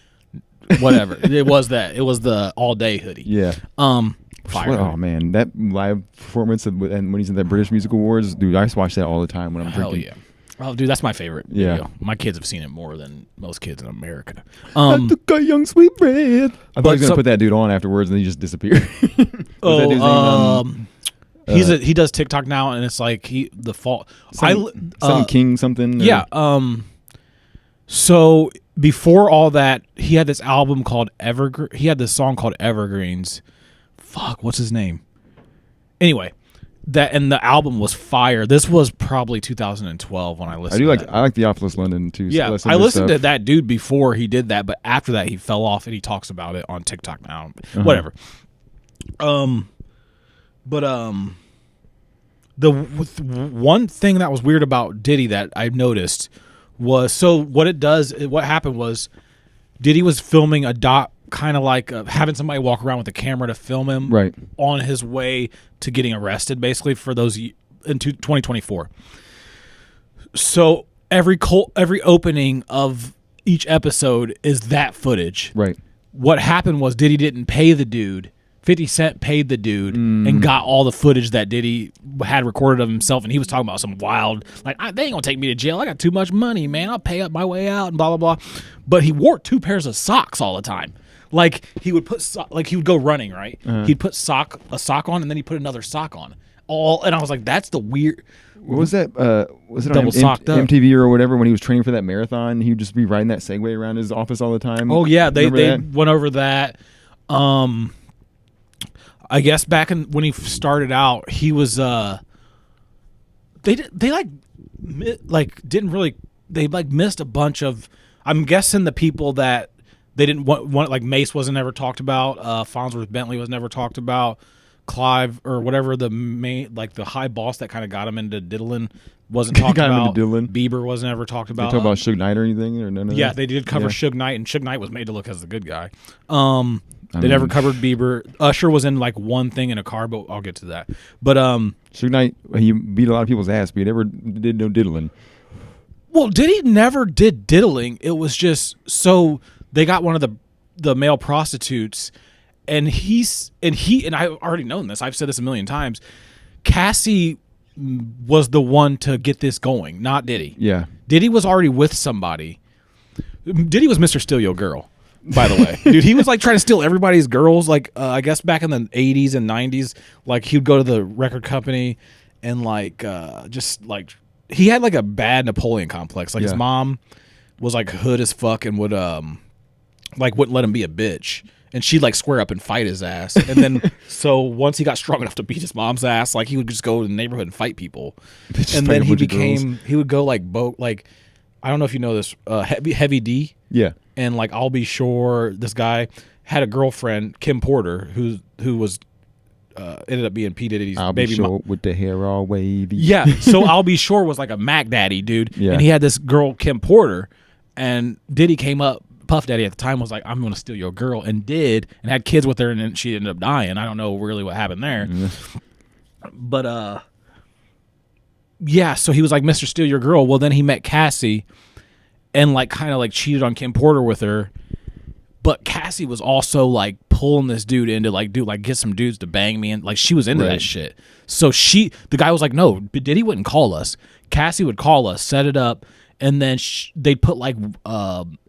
Whatever. It was the all day hoodie. Yeah. Fire. Oh man, that live performance and when he's in that British Music Awards, dude, I just watch that all the time when I'm drinking. Hell yeah. Oh, dude, that's my favorite. Yeah. Video. My kids have seen it more than most kids in America. I took a young sweet breath. I thought he was gonna put that dude on afterwards, and then he just disappeared. He does TikTok now, and it's like King something. Yeah. So before all that, he had this album called He had this song called Evergreens. Fuck, what's his name? Anyway. And the album was fire. This was probably 2012 when I listened. I like Theophilus London too. Yeah, I listened to that dude before he did that, but after that he fell off, and he talks about it on TikTok now. Whatever. The one thing that was weird about Diddy that I noticed was what happened was Diddy was filming a kind of like having somebody walk around with a camera to film him right on his way to getting arrested, basically, for those in 2024. So every opening of each episode is that footage. Right. What happened was Diddy didn't pay the dude. 50 Cent paid the dude and got all the footage that Diddy had recorded of himself, and he was talking about some wild, like, they ain't gonna take me to jail. I got too much money, man. I'll pay up my way out and blah blah blah. But he wore 2 pairs of socks all the time. Like he would he would go running, right? He'd put a sock on, and then he'd put another sock on. And I was like, that's the weird. What was that? Was it Double socked up. MTV or whatever when he was training for that marathon? He would just be riding that Segway around his office all the time. Oh yeah, they went over that. I guess back when he started out, he was they missed a bunch of. I'm guessing the people that they didn't want, like Mace wasn't ever talked about. Farnsworth Bentley was never talked about. Clive or whatever the main, like the high boss that kind of got him into diddling wasn't talked about. Bieber wasn't ever talked about. They talk about Suge Knight or anything or none of that? Yeah, they did cover Suge Knight, and Suge Knight was made to look as the good guy. They never covered Bieber. Usher was in like one thing in a car, but I'll get to that. But Suge Knight, he beat a lot of people's ass, but he never did no diddling. Well, Diddy never did diddling. It was just so they got one of the male prostitutes, and I've already known this. I've said this a million times. Cassie was the one to get this going, not Diddy. Yeah. Diddy was already with somebody. Diddy was Mr. Steal Your Girl, by the way. Dude, he was like trying to steal everybody's girls. Like, I guess back in the 80s and 90s, like he would go to the record company and like just like he had like a bad Napoleon complex. Like his mom was like hood as fuck and would like wouldn't let him be a bitch. And she'd like square up and fight his ass. And then so once he got strong enough to beat his mom's ass, like he would just go to the neighborhood and fight people. And then he would go like I don't know if you know this, Heavy D. Yeah. And like I'll Be Sure, this guy had a girlfriend, Kim Porter, who was ended up being P. Diddy's I'll baby be sure mom. with the hair all wavy. Yeah. So I'll Be Sure was like a Mac Daddy, dude. Yeah. And he had this girl, Kim Porter, and Diddy came up. Puff Daddy at the time was like, I'm going to steal your girl, and had kids with her, and then she ended up dying. I don't know really what happened there. But, yeah, so he was like, Mr. Steal Your Girl. Well, then he met Cassie and, like, kind of, like, cheated on Kim Porter with her. But Cassie was also, like, pulling this dude into, like, dude, like, get some dudes to bang me. And, like, she was into that shit. So the guy was like, no, Diddy wouldn't call us. Cassie would call us, set it up. And then they'd put like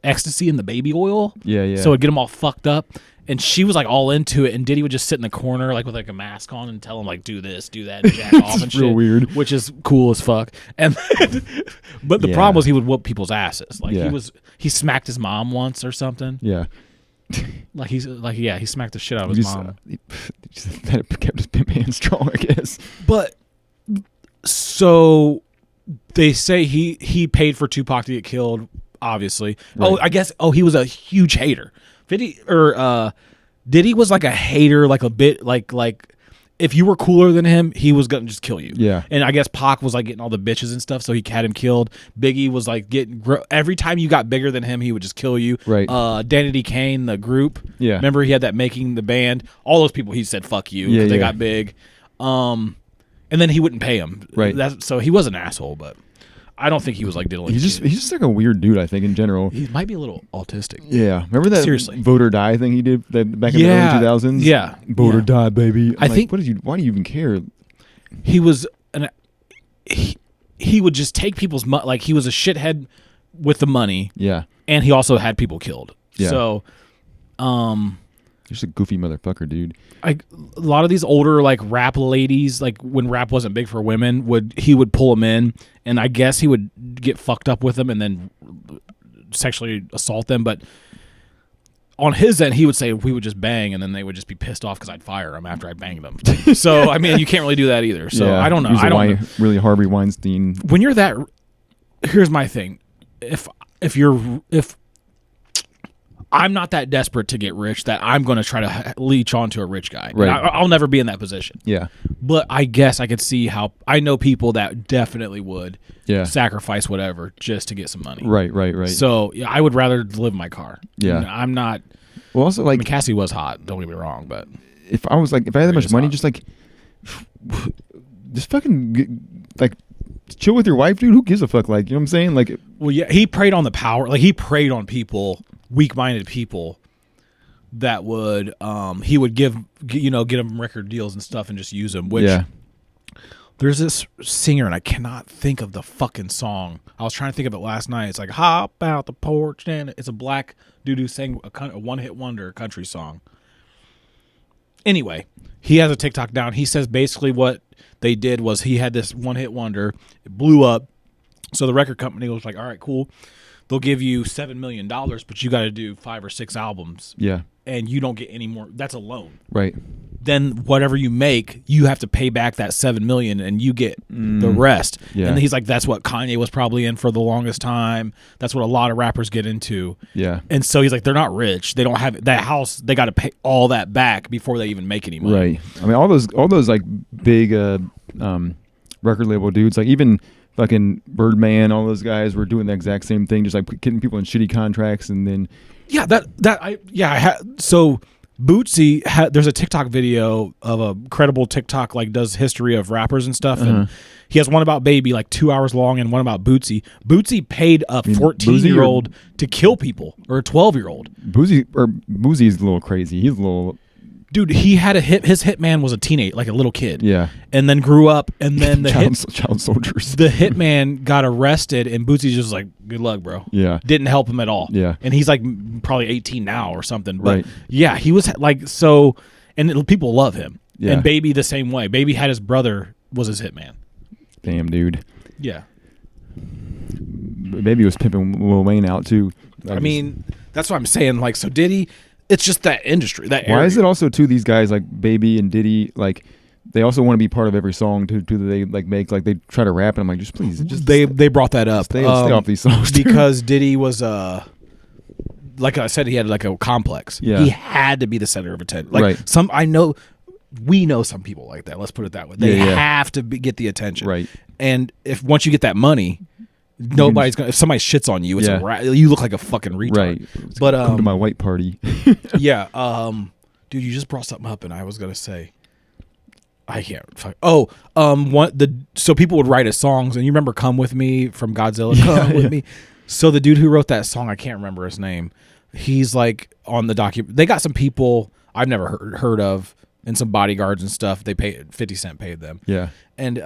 ecstasy in the baby oil. Yeah. So it'd get them all fucked up. And she was like all into it. And Diddy would just sit in the corner like with like a mask on and tell him like, do this, do that, and jack off and shit. Real weird. Which is cool as fuck. And but the problem was he would whoop people's asses. Like he smacked his mom once or something. Yeah. He smacked the shit out of his mom. That kept his pimp hand strong, I guess. But so they say he paid for Tupac to get killed, obviously. Right. I guess he was a huge hater. Diddy was like a hater, like a bit like if you were cooler than him, he was gonna just kill you. Yeah. And I guess Pac was like getting all the bitches and stuff, so he had him killed. Biggie was like every time you got bigger than him, he would just kill you. Right. Danity Kane, the group. Yeah. Remember he had that Making the Band. All those people he said fuck you because they got big. And then he wouldn't pay him. Right. So he was an asshole, but I don't think he was like diddling. He's just like a weird dude, I think, in general. He might be a little autistic. Yeah. Remember that Seriously. Vote or Die thing he did back in the early 2000s? Yeah. Vote or Die, baby. I think. Why do you even care? He was he would just take people's money. Like he was a shithead with the money. Yeah. And he also had people killed. Yeah. So, just a goofy motherfucker, dude. A lot of these older like rap ladies, like when rap wasn't big for women, he would pull them in, and I guess he would get fucked up with them and then sexually assault them. But on his end, he would say we would just bang, and then they would just be pissed off because I'd fire them after I banged them. So I mean, you can't really do that either. So I don't know. I don't know. Really Harvey Weinstein. When you're that, here's my thing: if I'm not that desperate to get rich that I'm going to try to leech onto a rich guy. Right. I'll never be in that position. Yeah. But I guess I could see how I know people that definitely would sacrifice whatever just to get some money. Right. So I would rather live in my car. Yeah. I'm not. Well, also like Cassie was hot. Don't get me wrong, but if I had that much money, just fucking chill with your wife, dude. Who gives a fuck? Like, you know what I'm saying? Like, well, yeah, he preyed on the power. Like he preyed on people. Weak-minded people that would he would get them record deals and stuff and just use them. Which there's this singer and I cannot think of the fucking song. I was trying to think of it last night. It's like hop out the porch and it's a black dude who sang a one-hit wonder country song. Anyway, he has a TikTok down. He says basically what they did was he had this one-hit wonder. It blew up. So the record company was like, all right, cool. They'll give you $7 million, but you got to do 5 or 6 albums. Yeah. And you don't get any more. That's a loan. Right. Then whatever you make, you have to pay back that $7 million and you get the rest. Yeah. And he's like, that's what Kanye was probably in for the longest time. That's what a lot of rappers get into. Yeah. And so he's like, they're not rich. They don't have that house. They got to pay all that back before they even make any money. Right. I mean, all those like big record label dudes, like even fucking Birdman, all those guys were doing the exact same thing, just like getting people in shitty contracts, and then so Bootsy there's a TikTok video of a credible TikTok like does history of rappers and stuff, and he has one about Baby like 2 hours long and one about Bootsy. Bootsy paid a 14-year-old to kill people, or a 12-year-old. Boozie's a little crazy. He's a little Dude, he had his hitman was a teenage, like a little kid. Yeah. And then grew up, and then the child soldiers. The hitman got arrested, and Bootsy just was like, "Good luck, bro." Yeah. Didn't help him at all. Yeah. And he's like probably 18 now or something. But right. yeah, he was like so, and people love him. Yeah. And Baby the same way. Baby had his brother was his hitman. Damn, dude. Yeah. Baby was pimping Lil Wayne out too. I mean, that's what I'm saying. Like, so Diddy. It's just that industry, that area. Why is it also too these guys like Baby and Diddy, like they also want to be part of every song too they like make, like they try to rap and I'm like, just please they brought that up. Stay off these songs because Diddy was like I said, he had like a complex. Yeah. He had to be the center of attention. Like right. We know some people like that. Let's put it that way. They have to get the attention. Right. And if once you get that money, nobody's gonna. If somebody shits on you, it's you look like a fucking retard. Right. But come to my white party. Yeah. Dude, you just brought something up, and I was gonna say, I can't. Oh, so people would write us songs, and you remember "Come with Me" from Godzilla. Come with me. So the dude who wrote that song, I can't remember his name. He's like on the document. They got some people I've never heard of, and some bodyguards and stuff. They paid 50 Cent paid them. Yeah. And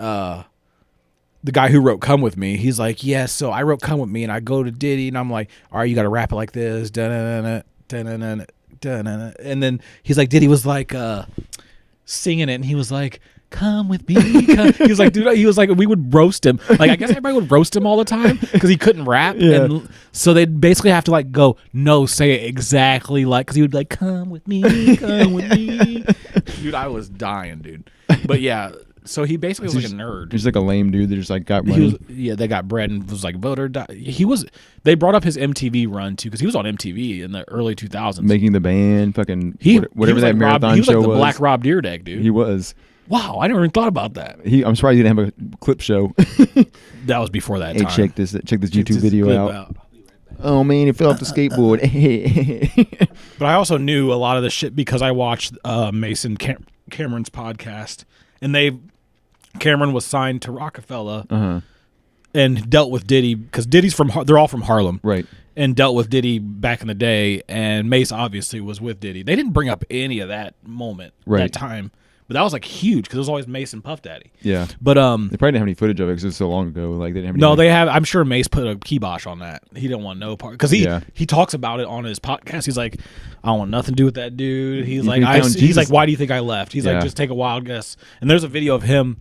the guy who wrote "Come with Me," he's like, "Yeah, so I wrote 'Come with Me," and I go to Diddy, and I'm like, "All right, you got to rap it like this." Da-na-na-na, da-na-na-na, da-na-na. And then he's like, Diddy was like singing it, and he was like, "Come with me." He was like, dude, he was like, we would roast him. Like, I guess everybody would roast him all the time because he couldn't rap. Yeah. And so they'd basically have to like go, no, say it exactly like, because he would be like, "Come with me, come with me." Dude, I was dying, dude. But yeah. So he basically was like a nerd. He's like a lame dude that just like got money. They got bread and was like voter. They brought up his MTV run too because he was on MTV in the early 2000s. Making the Band, fucking he whatever was that like marathon he was show like the was. Black Rob Deerdeck, dude. He was. Wow, I never even thought about that. I'm surprised he didn't have a clip show. That was before that Hey, time. check this YouTube video out. Oh man, he fell off the skateboard. But I also knew a lot of the shit because I watched Mason Cameron's podcast, and Cameron was signed to Rockefeller and dealt with Diddy because Diddy's they're all from Harlem, right? And dealt with Diddy back in the day, and Mace obviously was with Diddy. They didn't bring up any of that moment, that time, but that was like huge because it was always Mace and Puff Daddy. Yeah, but they probably didn't have any footage of it because it was so long ago. Like they didn't have any. No, they have. I'm sure Mace put a kibosh on that. He didn't want no part because he talks about it on his podcast. He's like, I don't want nothing to do with that dude. He's like, he's like, why do you think I left? He's like, just take a wild guess. And there's a video of him.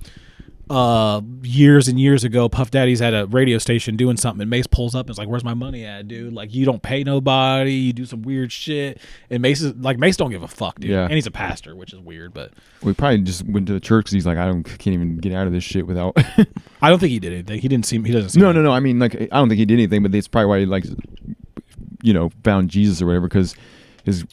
Years and years ago, Puff Daddy's at a radio station doing something, and Mace pulls up and is like, "Where's my money at, dude? Like, you don't pay nobody, you do some weird shit." And Mace don't give a fuck, dude. Yeah. And he's a pastor, which is weird, but we probably just went to the church because he's like, can't even get out of this shit without. I don't think he did anything. He doesn't seem. No. I mean, like, I don't think he did anything, but it's probably why he like, found Jesus or whatever because his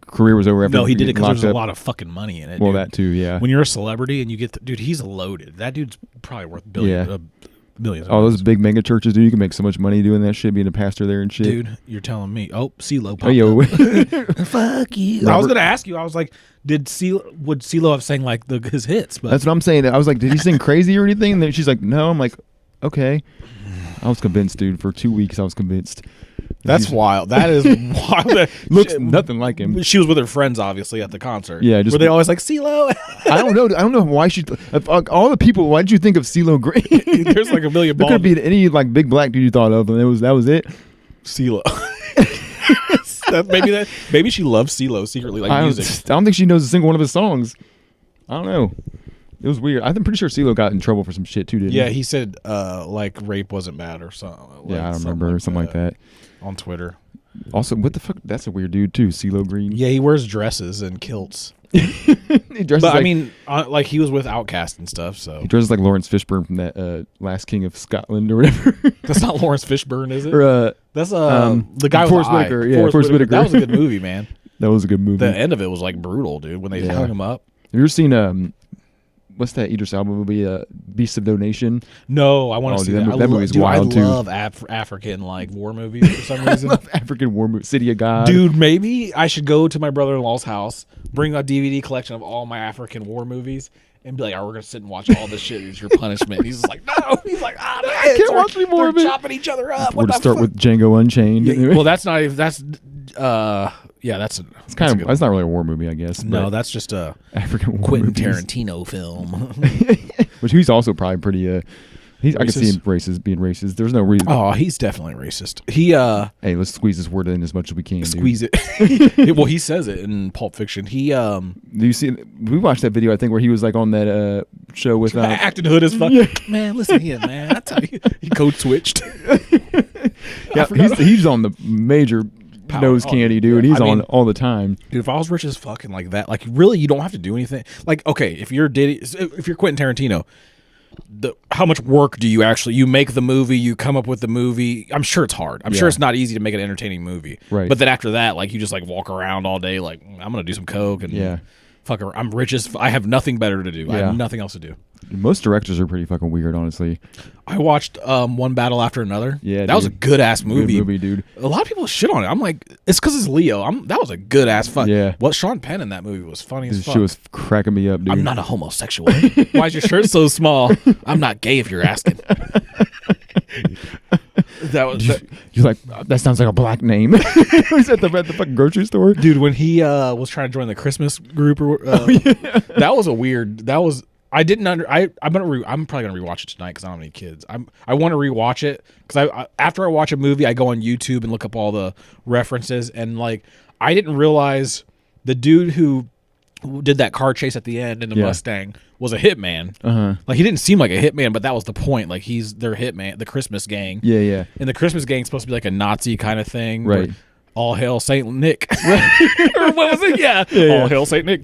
career was over after. No, he did it because there's a lot of fucking money in it. Well, dude. that too, yeah. When you're a celebrity and you get dude, he's loaded. That dude's probably worth billions. All those big mega churches, dude. You can make so much money doing that shit, being a pastor there and shit. Dude, you're telling me. Oh, CeeLo popped up. Fuck you. I was gonna ask you. I was like, would CeeLo have sang like his hits? But that's what I'm saying. I was like, did he sing crazy or anything? And then she's like, no. I'm like, okay. I was convinced, dude. For 2 weeks, I was convinced. That's wild. That is wild. Looks nothing like him. She was with her friends, obviously, at the concert. Yeah, were they always like CeeLo? I don't know why she. All the people. Why did you think of CeeLo Green? There's like a million. There could be any like big black dude you thought of, and that was it. CeeLo. Maybe she loves CeeLo secretly, like music. I don't think she knows a single one of his songs. I don't know. It was weird. I'm pretty sure CeeLo got in trouble for some shit too, didn't he? Yeah, he said like rape wasn't bad or something. Yeah, I don't remember something like that on Twitter. Also, what the fuck? That's a weird dude too, CeeLo Green. Yeah, he wears dresses and kilts. He dresses but I mean, like he was with Outkast and stuff. So he dresses like Lawrence Fishburne from that Last King of Scotland or whatever. That's not Lawrence Fishburne, is it? Or, that's the guy with Forrest Whitaker. Yeah, Forrest Whitaker. That was a good movie, man. That was a good movie. The end of it was like brutal, dude. When they hung him up. Have you ever seen what's that Idris Elba movie? Beast of No Nation. No, I want to see that. That movie's wild too. I love African like war movies for some reason. I love African war movies. City of God. Dude, maybe I should go to my brother-in-law's house, bring a DVD collection of all my African war movies, and be like, "We're gonna sit and watch all this shit. It's your punishment." He's just like, "No." He's like, I can't watch any more of it. Chopping each other up. We're to start with Django Unchained. Yeah, well, that's not. That's Yeah, that's It's kind of. That's not really a war movie, I guess. No, that's just a African war Quentin movies. Tarantino film. Which he's also probably pretty. I can see him being racist. There's no reason. Oh, he's definitely racist. He Hey, let's squeeze this word in as much as we can. squeeze it. Well, he says it in Pulp Fiction. He Do you see? We watched that video, I think, where he was like on that show with acting hood as fuck. Yeah. Man, listen here, man. I tell you, he code switched. Yeah, he's on the major nose candy, dude. He's on all the time. Dude, if I was rich as fucking like that, like really, you don't have to do anything. Like, okay, if you're Quentin Tarantino, how much work do you make the movie, you come up with the movie. I'm sure it's hard. I'm sure it's not easy to make an entertaining movie. Right. But then after that, like you just like walk around all day, like I'm gonna do some coke and fuck around. I'm rich as I have nothing better to do. I have nothing else to do. Most directors are pretty fucking weird, honestly. I watched One Battle After Another. Yeah, that was a good ass movie. Good movie, dude. A lot of people shit on it. I'm like, it's because it's Leo. That was a good ass fuck. Yeah. What Sean Penn in that movie was funny as fuck. She was cracking me up, dude. I'm not a homosexual. Why is your shirt so small? I'm not gay if you're asking. You're like, that sounds like a black name. Was at the fucking grocery store, dude. When he was trying to join the Christmas group, that was a weird. That was. I didn't under. I'm probably gonna rewatch it tonight because I don't have any kids. I want to rewatch it because after I watch a movie, I go on YouTube and look up all the references, and like I didn't realize the dude who did that car chase at the end in the Mustang was a hitman. Like he didn't seem like a hitman, but that was the point. Like he's their hitman, the Christmas gang. Yeah. And the Christmas gang's supposed to be like a Nazi kind of thing, right? All hail Saint Nick. Or what was it? Yeah. All hail Saint Nick.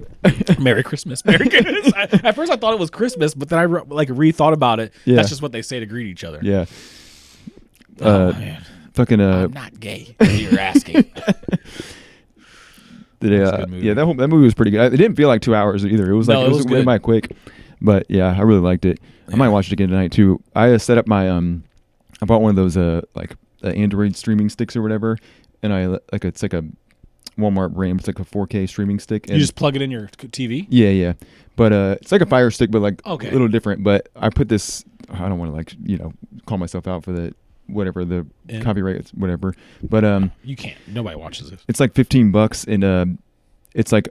Merry Christmas. Merry Christmas. At first I thought it was Christmas, but then I rethought about it. Yeah. That's just what they say to greet each other. Yeah. Oh man. Fucking I'm not gay. You're asking. That movie was pretty good. It didn't feel like 2 hours either. It was like it was went by quick. But yeah, I really liked it. Yeah. I might watch it again tonight too. I set up my I bought one of those Android streaming sticks or whatever, and it's like a Walmart brand. It's like a 4K streaming stick. And you just plug it in your TV? Yeah. But it's like a Fire Stick, but like a little different. But I put this. I don't want to call myself out for the whatever the copyright whatever. But you can't. Nobody watches this. It's like $15, and it's like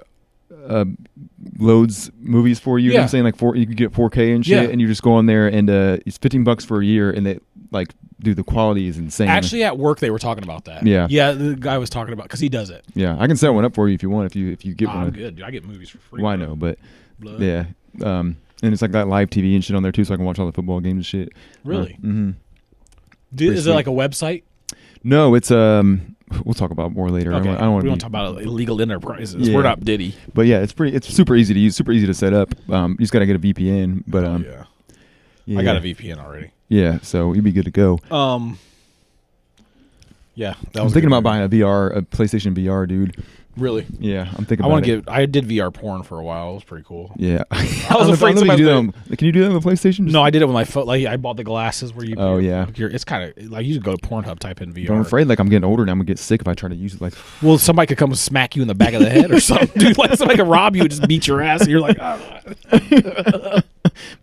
loads movies for you. You know what I'm saying? Like you can get 4K and shit, and you just go on there, and it's $15 for a year, and they like. Dude, the quality is insane. Actually, at work they were talking about that. Yeah, the guy was talking about because he does it. Yeah, I can set one up for you if you want. If you get one, I'm good. Dude, I get movies for free. Well, I know, but Blood. yeah, and it's like that live TV and shit on there too, so I can watch all the football games and shit. Really? Is it like a website? No, it's We'll talk about more later. Okay. I don't want we to don't talk about illegal enterprises. Yeah. We're not Diddy. But yeah, it's super easy to use, super easy to set up. You just gotta get a VPN. But I got a VPN already. Yeah, so you'd be good to go. Yeah, I was thinking about buying a PlayStation VR, dude. Really? Yeah, I'm thinking. I did VR porn for a while. It was pretty cool. Yeah, I was afraid somebody can you do that on the PlayStation? No, I did it with my phone. Like I bought the glasses where you. Oh yeah. It's kind of like you just go to Pornhub, type in VR. But I'm afraid like I'm getting older now. I'm gonna get sick if I try to use it. Like, well, somebody could come and smack you in the back of the head or something, dude. Like somebody could rob you and just beat your ass, and you're like, oh.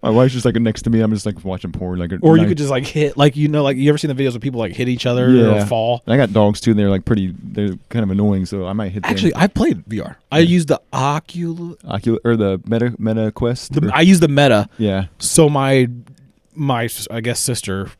My wife's just like next to me. I'm just like watching porn, like. Or you could just like hit, like you ever seen the videos of people like hit each other or fall? And I got dogs too, and they're kind of annoying, so I might hit them. Actually, I played VR. I used the Oculus or the Meta Quest. I used the Meta. Yeah. So my I guess sister,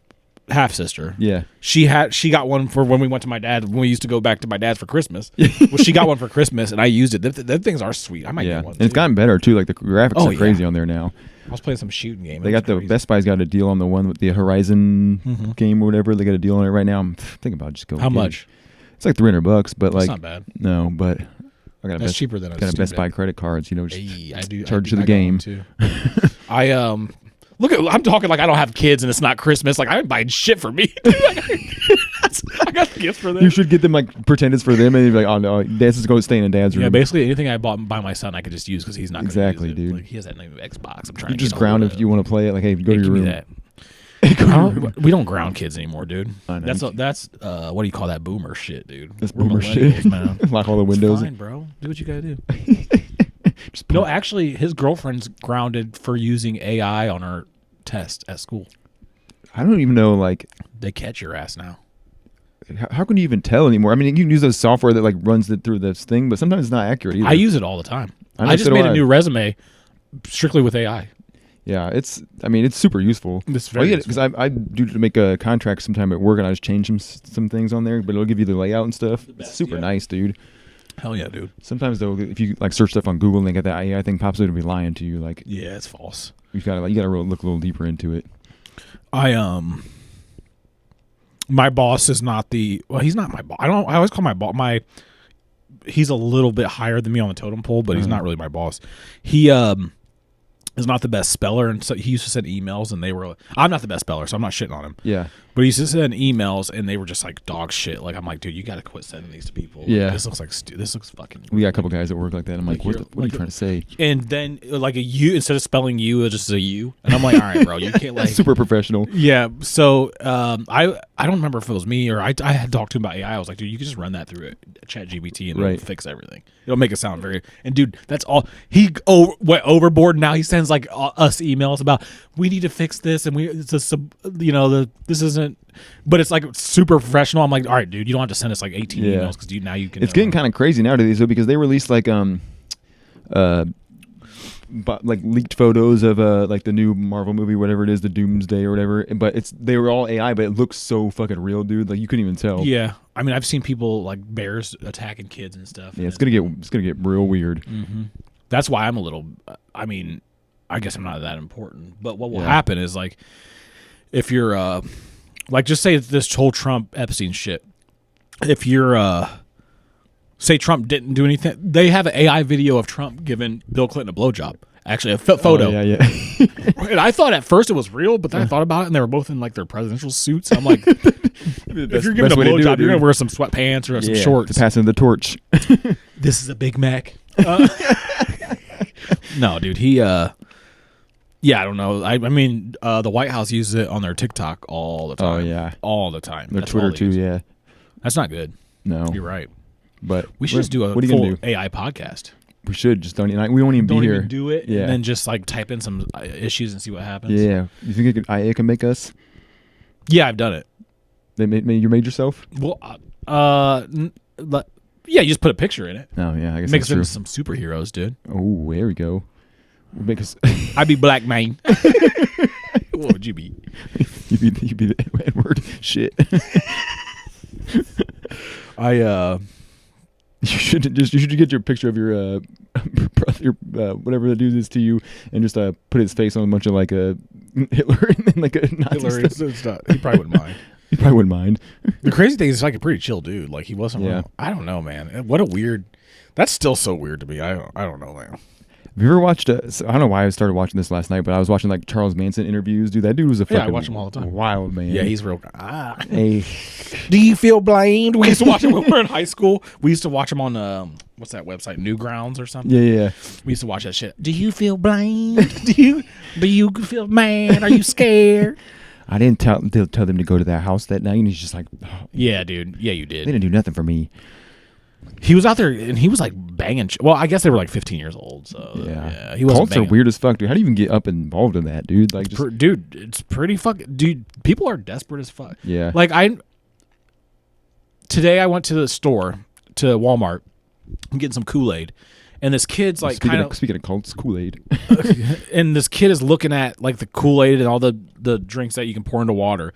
half sister. Yeah. She got one for when we went to my dad. When we used to go back to my dad's for Christmas. Well, she got one for Christmas, and I used it. Them things are sweet. I might get one. And it's gotten better too. Like the graphics are crazy on there now. I was playing some shooting game. They got crazy. Best Buy's got a deal on the one with the Horizon game or whatever. They got a deal on it right now. I'm thinking about just going. How much? It's like $300, but that's not bad. No, but I got that's cheaper than a Best Buy credit cards. Just I do charge to the game too. I'm talking like I don't have kids and it's not Christmas. Like I ain't buying shit for me. I got gifts for them. You should get them like pretend it's for them and you'd be like, oh no, this is going to stay in Dad's room. Yeah, basically anything I bought by my son I could just use because he's not exactly, gonna use it. dude. Like, he has that new Xbox. I'm trying you to just ground if you want to play it. Like, hey, go to your room. That. We don't ground kids anymore, dude. I know. That's what do you call that boomer shit, dude? That's boomer shit, man. Lock all the windows. It's fine, bro. Do what you gotta do. No, actually, his girlfriend's grounded for using AI on her test at school. I don't even know, like... They catch your ass now. how can you even tell anymore? I mean, you can use those software that like runs it through this thing, but sometimes it's not accurate either. I use it all the time. I I just made a new resume strictly with AI. Yeah, it's super useful. It's very useful. Because I do to make a contract sometime at work, and I just change some things on there, but it'll give you the layout and stuff. It's super nice, dude. Hell yeah, dude. Sometimes though, if you like search stuff on Google and they get that AI thing pops up, it'll be lying to you. Like, yeah, it's false. You gotta really look a little deeper into it. My boss is not he's not my boss. I always call my boss he's a little bit higher than me on the totem pole, but he's not really my boss. He is not the best speller, and so he used to send emails, and I'm not the best speller, so I'm not shitting on him. Yeah. But he used to send emails, and they were just like dog shit. Like, I'm like, dude, you got to quit sending these to people. Yeah. This looks like this looks fucking. We got a couple guys that work like that. I'm like, what are you trying to say? And then like a U, instead of spelling you, it's just a U. And I'm like, all right, bro, you can't like. Super professional. Yeah. So I don't remember if it was me or I had talked to him about AI. I was like, dude, you can just run that through ChatGPT and it'll fix everything. It'll make it sound very. And dude, that's all. He went overboard. Now he sends like us emails about we need to fix this and this isn't. But it's like super professional. I'm like, all right, dude, you don't have to send us like 18 emails because now you can. It's getting kind of crazy nowadays though, because they released like like leaked photos of like the new Marvel movie, whatever it is, the Doomsday or whatever. But they were all AI, but it looks so fucking real, dude. Like you couldn't even tell. Yeah, I mean, I've seen people like bears attacking kids and stuff. Yeah, it's gonna get real weird. Mm-hmm. That's why I'm a little. I mean, I guess I'm not that important. But what will happen is like, if you're like, just say this whole Trump Epstein shit. If you're say Trump didn't do anything, they have an AI video of Trump giving Bill Clinton a blowjob. Actually, a photo. Oh, yeah. And I thought at first it was real, but then I thought about it, and they were both in like their presidential suits. I'm like, if you're giving a blowjob, you're gonna wear some sweatpants or some shorts. To pass in the torch. This is a Big Mac. No, dude. He. Yeah, I don't know. I mean, the White House uses it on their TikTok all the time. Oh yeah, all the time. Their Twitter too. Yeah, that's not good. No, you're right. But we should just do a full AI podcast. We should just we won't even be here. Even do it. Yeah, and then just like type in some issues and see what happens. Yeah, you think AI can make us? Yeah, I've done it. You made yourself? Well, yeah, you just put a picture in it. Oh yeah, I guess make us into some superheroes, dude. Oh, there we go. Make us. I'd be Black Man. What would you be? You'd be the N-word. Shit. You should get your picture of your brother, whatever the dude is to you, and just put his face on a bunch of like a Hitler and then like a Nazi stuff. He probably wouldn't mind. He probably wouldn't mind. The crazy thing is, like a pretty chill dude. Like he wasn't. Yeah. I don't know, man. What a weird. That's still so weird to me. I don't know, man. Have you ever watched? I don't know why I started watching this last night, but I was watching like Charles Manson interviews. Dude, that dude was a fucking I watch him all the time. Wild man. Yeah, he's real. Hey, do you feel blamed? We used to watch him when we were in high school. We used to watch him on what's that website? Newgrounds or something. Yeah. We used to watch that shit. Do you feel blamed? do you feel mad? Are you scared? I didn't tell them to go to that house that night, and he's just like, oh, yeah, dude. Yeah, you did. They didn't do nothing for me. He was out there and he was like banging. Well, I guess they were like 15 years old. So yeah, he was. Cults are weird as fuck, dude. How do you even get up and involved in that, dude? Like, dude, it's pretty fucking. Dude, people are desperate as fuck. Yeah. Like today I went to the store to Walmart. I'm getting some Kool-Aid, and this kid's like speaking of cults, Kool-Aid. And this kid is looking at like the Kool-Aid and all the drinks that you can pour into water.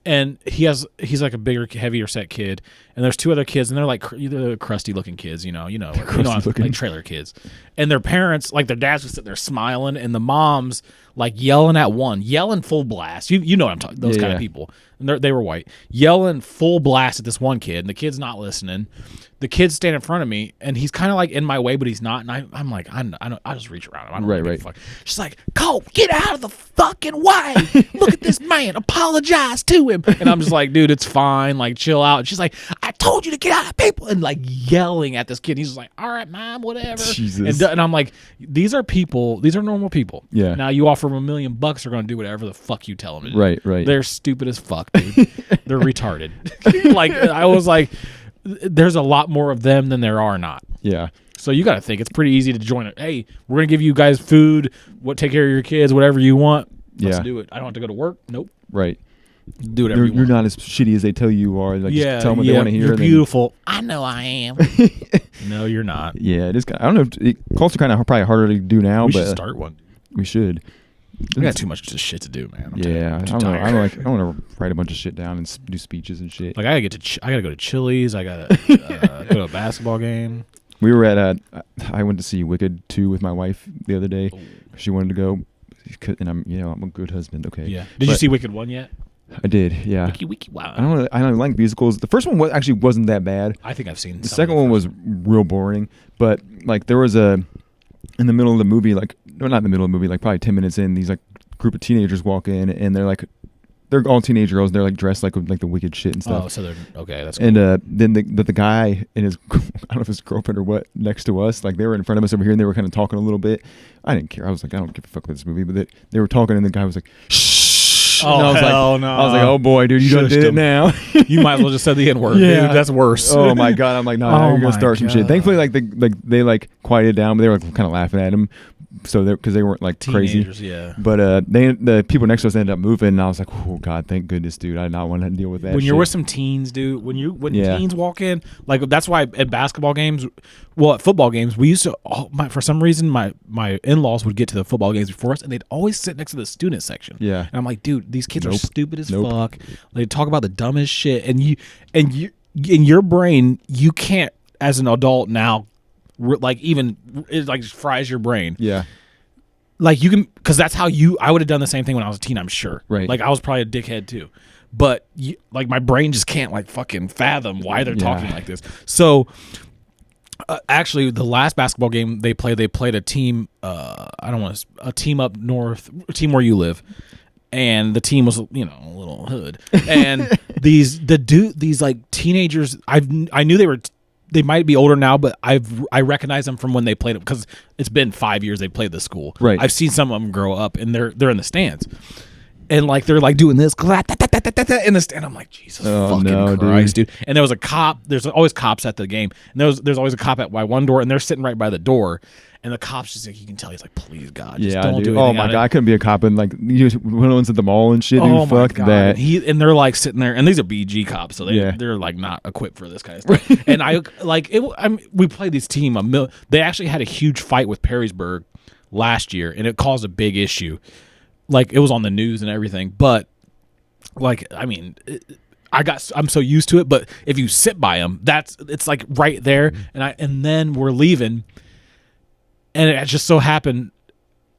And he's like a bigger, heavier set kid, and there's two other kids, and they're like crusty looking kids, like trailer kids, and their parents, like their dads, was sitting there smiling, and the moms like yelling full blast. You know what I'm talking? Those kind of people, and they were white, yelling full blast at this one kid, and the kid's not listening. The kid's standing in front of me, and he's kind of like in my way, but he's not. And I'm like, I just reach around him. I don't give a fuck. She's like, Cole, get out of the fucking way. Look at this man. Apologize to him. And I'm just like, dude, it's fine. Like, chill out. And she's like, I told you to get out of people. And like yelling at this kid. He's just like, all right, mom, whatever. Jesus. And I'm like, these are people. These are normal people. Yeah. Now you offer them $1 million, they're going to do whatever the fuck you tell them to do. Right. They're stupid as fuck, dude. They're retarded. Like, I was like, there's a lot more of them than there are not. Yeah. So you got to think it's pretty easy to join it. Hey, we're going to give you guys food, take care of your kids, whatever you want. Let's do it. I don't have to go to work. Nope. Right. Do whatever you're not as shitty as they tell you are. Like, yeah, just tell them what they want to hear. You're beautiful. I know I am. No, you're not. Yeah, it is. I don't know. Calls are kind of probably harder to do now. We but should start one. We should. We got too much shit to do, man. I don't know. I don't want to write a bunch of shit down and do speeches and shit. Like I gotta go to Chili's. I gotta go to a basketball game. We were at I went to see Wicked 2 with my wife the other day. She wanted to go, and I'm a good husband. Okay. Yeah. Did you see Wicked 1 yet? I did. Yeah. Wiki, wow. I don't like musicals. The first one wasn't that bad. I think I've seen. The second one was real boring. But like there was in the middle of the movie, like no, not in the middle of the movie, like probably 10 minutes in, these like group of teenagers walk in and they're all teenage girls. And they're like dressed like with like the Wicked shit and stuff. Oh, so they're okay. That's cool. And then the guy and his I don't know if his girlfriend or what next to us, like they were in front of us over here and they were kind of talking a little bit. I didn't care. I was like, I don't give a fuck about this movie, but they were talking and the guy was like, shh. Oh, and I was hell no. I was like, oh boy, dude, you done did it now. You might as well just said the N-word. Yeah. Dude, that's worse. Oh my god, I'm like, no, you're gonna start some shit. God. Thankfully, like they quieted down, but they were kind of laughing at him, so because they weren't like Teenagers, crazy. yeah. But the people next to us ended up moving, and I was like, oh god, thank goodness, dude. I did not want to deal with that. When shit. you're with some teens, dude, when teens walk in, like that's why at basketball games, well, at football games, we used to. For some reason, my in-laws would get to the football games before us, and they'd always sit next to the student section. Yeah, and I'm like, dude, these kids are stupid as fuck. They talk about the dumbest shit, and you in your brain, you can't as an adult now, like even it like just fries your brain. Yeah. Like you can, because that's how I would have done the same thing when I was a teen, I'm sure. Right. Like I was probably a dickhead too, but like my brain just can't like fucking fathom why they're talking like this. So actually, the last basketball game they played a team. A team up north, a team where you live, and the team was a little hood, and these like teenagers. I knew they might be older now, but I recognize them from when they played it because it's been 5 years they played this school. Right. I've seen some of them grow up and they're in the stands. And like they're like doing this in the stand. I'm like, Jesus fucking Christ, dude. And there was a cop. There's always cops at the game. And there's always a cop at one door, and they're sitting right by the door. And the cop's just like, you can tell he's like, please God, just don't do anything. Oh my god, I couldn't be a cop and like when I was at the mall and shit. Dude, fuck that. And they're like sitting there, and these are BG cops, so they're like not equipped for this kind of stuff. And we played this team. They actually had a huge fight with Perrysburg last year, and it caused a big issue. Like it was on the news and everything, but like I mean, I'm so used to it. But if you sit by them, it's like right there. And then we're leaving, and it just so happened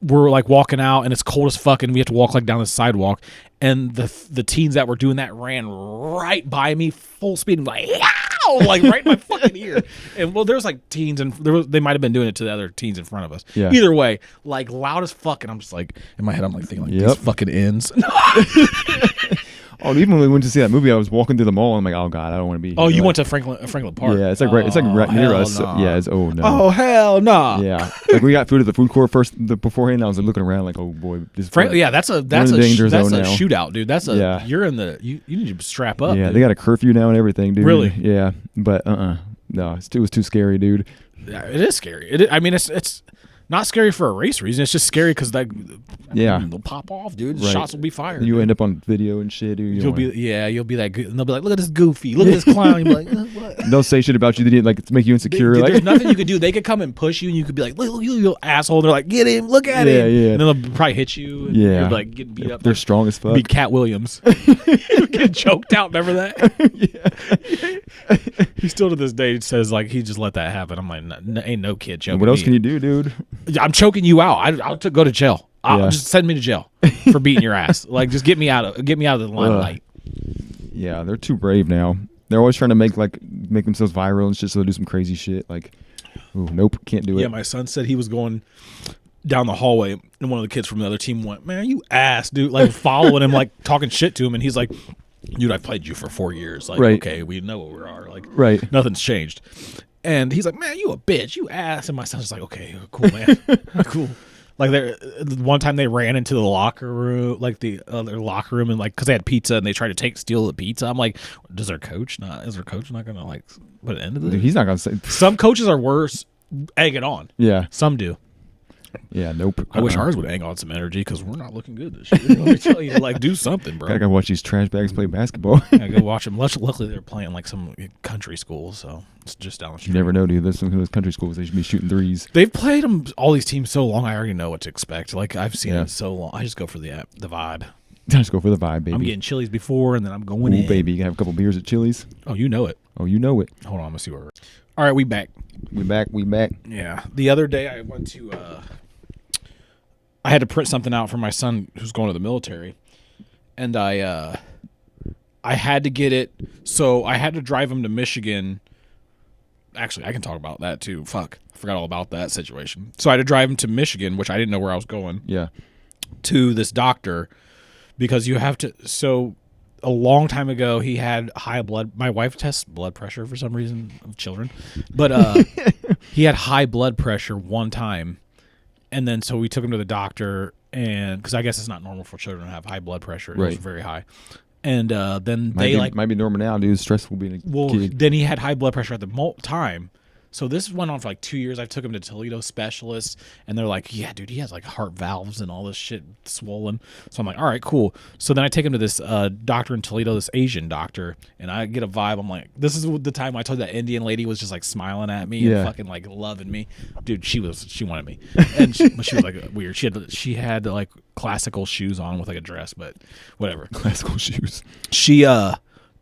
we're like walking out, and it's cold as fuck, and we have to walk like down the sidewalk, and the teens that were doing that ran right by me full speed, and like like right in my fucking ear. And well, there's like teens, and they might have been doing it to the other teens in front of us. Yeah. Either way, like loud as fuck, and I'm just like in my head, I'm like thinking like these fucking ends. Oh, even when we went to see that movie, I was walking through the mall. And I'm like, oh god, I don't want to be here. Oh, you went to Franklin Park? Yeah, it's like right near us. Nah. So, yeah, it's no. Oh hell no. Nah. Yeah, like we got food at the food court beforehand. I was like, looking around like, oh boy, this. That's a shootout, dude. That's you're in the you need to strap up. Yeah, dude. They got a curfew now and everything, dude. Really? Yeah, but no, it was too scary, dude. Yeah, it is scary. I mean, it's not scary for a race reason. It's just scary because they'll pop off, dude. Right. Shots will be fired. And you end up on video and shit, dude. You'll be that good. And they'll be like, look at this goofy, look at this clown. You'll be like, what? They'll say shit about you to make you insecure. There's nothing you could do. They could come and push you, and you could be like, look, you asshole. They're like, get him, look at him. Yeah. And then they'll probably hit you. And you're like getting beat up. They're strong as fuck. Be Cat Williams. You get choked out. Remember that? Yeah. He still to this day says like he just let that happen. I'm like, ain't no kid choking. What else can you do, dude? I'm choking you out. I'll go to jail. Just send me to jail for beating your ass. Like, just get me out of the limelight. Yeah, they're too brave now. They're always trying to make themselves viral and shit, so they do some crazy shit. Like, ooh, nope, can't do it. Yeah, my son said he was going down the hallway, and one of the kids from the other team went, "Man, you ass, dude!" Like following him, like talking shit to him, and he's like, "Dude, I played you for 4 years. Like, okay, we know what we are. Like, nothing's changed." And he's like, "Man, you a bitch, you ass." And my son's like, "Okay, cool, man, cool." Like one time they ran into the locker room, like the other locker room, and like because they had pizza and they tried to steal the pizza. I'm like, is their coach not gonna like put an end to this? Dude, he's not gonna say. Some coaches are worse, egg it on. Yeah, some do. Yeah, nope. I wish ours would hang on some energy because we're not looking good this year. Let me tell you, like, do something, bro. Gotta go watch these trash bags play basketball. I go watch them. Luckily, they're playing like some country school, so it's just down the street. You never know, dude. There's some of those country schools. They should be shooting threes. They've played them all these teams so long. I already know what to expect. Like I've seen it so long. I just go for the vibe. Just go for the vibe, baby. I'm getting Chili's before, and then I'm going in. baby. You can have a couple beers at Chili's. Oh, you know it. Oh, you know it. Hold on, I'm gonna see where we're. All right, we back. We back. Yeah. The other day I went to I had to print something out for my son who's going to the military. And I had to get it, so I had to drive him to Michigan. Actually, I can talk about that too. Fuck. I forgot all about that situation. So I had to drive him to Michigan, which I didn't know where I was going. Yeah. To this doctor because you have to a long time ago, he had high blood. My wife tests blood pressure for some reason of children, but he had high blood pressure one time, and then so we took him to the doctor, and because I guess it's not normal for children to have high blood pressure, it was very high, and then might be normal now, dude. Stressful being a kid. Then he had high blood pressure at the time. So this went on for like 2 years. I took him to Toledo specialists, and they're like, yeah, dude, he has like heart valves and all this shit swollen. So I'm like, all right, cool. So then I take him to this doctor in Toledo, this Asian doctor, and I get a vibe. I'm like, this is the time I told that Indian lady was just like smiling at me and fucking like loving me. Dude, she wanted me. And she was like weird. She had like classical shoes on with like a dress, but whatever. Classical shoes.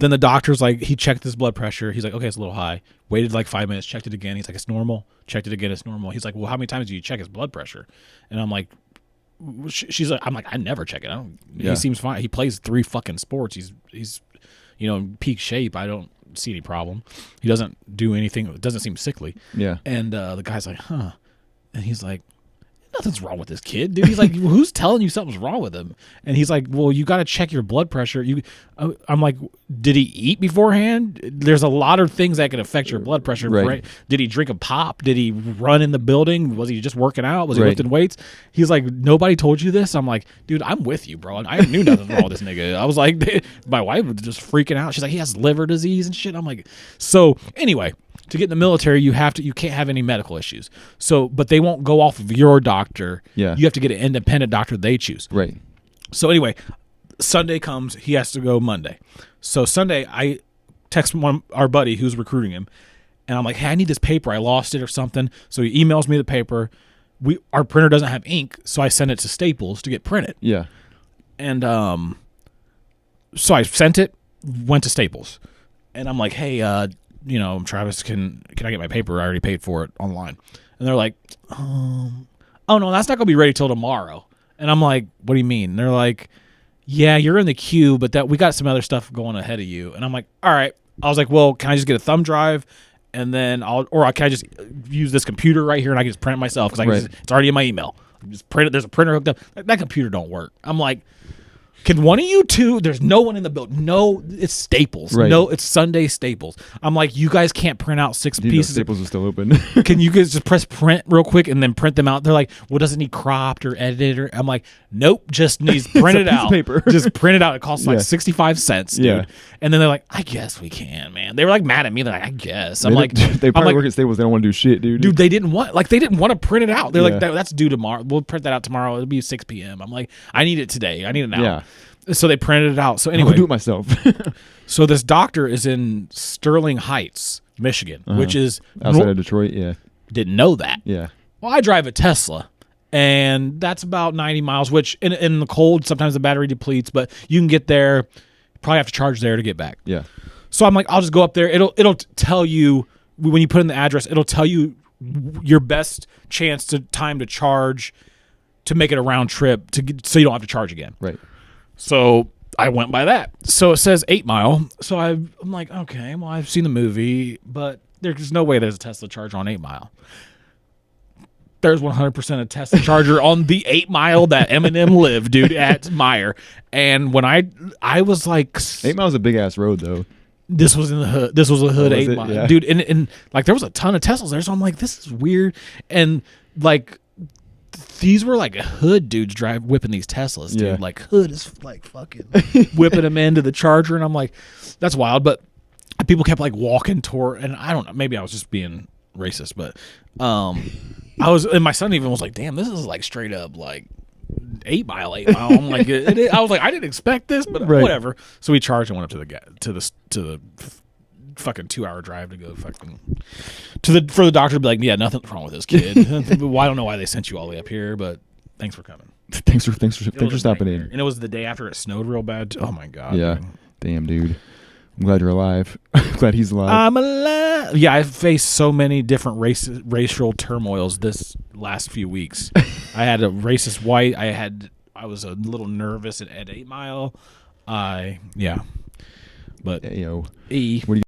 Then the doctor's like, he checked his blood pressure. He's like, okay, it's a little high. Waited like 5 minutes, checked it again. He's like, it's normal. Checked it again, it's normal. He's like, well, how many times do you check his blood pressure? And I'm like, I'm like, I never check it. He seems fine. He plays 3 fucking sports. He's in peak shape. I don't see any problem. He doesn't do anything. It doesn't seem sickly. Yeah. And the guy's like, huh. And he's like, nothing's wrong with this kid, dude. He's like, who's telling you something's wrong with him? And he's like, well, you got to check your blood pressure. I'm like, did he eat beforehand? There's a lot of things that can affect your blood pressure. Right? Did he drink a pop? Did he run in the building? Was he just working out? Was he lifting weights? He's like, nobody told you this? I'm like, dude, I'm with you, bro. I knew nothing wrong with this nigga. I was like, my wife was just freaking out. She's like, he has liver disease and shit. I'm like, so anyway, to get in the military, you can't have any medical issues. So, but they won't go off of your doctor. Yeah. You have to get an independent doctor they choose. Right. So anyway, Sunday comes, he has to go Monday. So Sunday, I text our buddy who's recruiting him, and I'm like, hey, I need this paper. I lost it or something. So he emails me the paper. Our printer doesn't have ink, so I send it to Staples to get printed. Yeah. And so I sent it, went to Staples, and I'm like, hey, Travis, can I get my paper? I already paid for it online. And they're like, oh no, that's not gonna be ready till tomorrow. And I'm like, what do you mean? And they're like, yeah, you're in the queue, but we got some other stuff going ahead of you. And I'm like, all right. I was like, well, can I just get a thumb drive, and then can I just use this computer right here and I can just print it myself because it's already in my email. Just print it. There's a printer hooked up. That computer don't work. I'm like, can one of you two? There's no one in the building. No, it's Staples. Right. No, it's Sunday Staples. I'm like, you guys can't print out 6 pieces. Staples is still open. Can you guys just press print real quick and then print them out? They're like, well, does it need cropped or edited? Or I'm like, nope, just needs printed out. Paper. Just print it out. It costs like 65 cents, dude. Yeah. And then they're like, I guess we can, man. They were like mad at me. They're like, I guess. I'm like, they probably work at Staples. They don't want to do shit, dude. Dude, they didn't want to print it out. They're like, that's due tomorrow. We'll print that out tomorrow. It'll be 6 p.m. I'm like, I need it today. I need it now. Yeah. So they printed it out. So anyway, I'll do it myself. So this doctor is in Sterling Heights, Michigan, which is outside of Detroit. Yeah, didn't know that. Yeah. Well, I drive a Tesla, and that's about 90 miles. Which in the cold, sometimes the battery depletes, but you can get there. Probably have to charge there to get back. Yeah. So I'm like, I'll just go up there. It'll tell you when you put in the address. It'll tell you your best chance time to charge to make it a round trip so you don't have to charge again. Right. So I went by that. So it says 8 Mile. So I'm like, okay, well, I've seen the movie, but there's no way there's a Tesla charger on 8 Mile. There's 100% a Tesla charger on the 8 Mile that Eminem lived, dude, at Meyer. And when I was like, 8 Mile's a big ass road, though. This was in the hood. This was a hood 8 Mile, yeah. dude. And like there was a ton of Teslas there. So I'm like, this is weird. And like, these were like hood dudes whipping these Teslas, dude. Yeah. Like hood is like fucking whipping them into the charger, and I'm like, that's wild. But people kept like walking toward, and I don't know, maybe I was just being racist, but And my son even was like, "Damn, this is like straight up like 8 Mile. I'm like, I was like, I didn't expect this, but whatever." So we charged and went up to the fucking 2-hour drive to go fucking for the doctor to be like, "Yeah, nothing's wrong with this kid." Well, I don't know why they sent you all the way up here, but thanks for coming. Thanks for stopping in. And it was the day after it snowed real bad. Oh my god. Yeah. Man. Damn, dude. I'm glad you're alive. I'm glad he's alive. I'm alive. Yeah, I've faced so many different racial turmoils this last few weeks. I had a racist white. I was a little nervous at 8 Mile. But Yo. what do you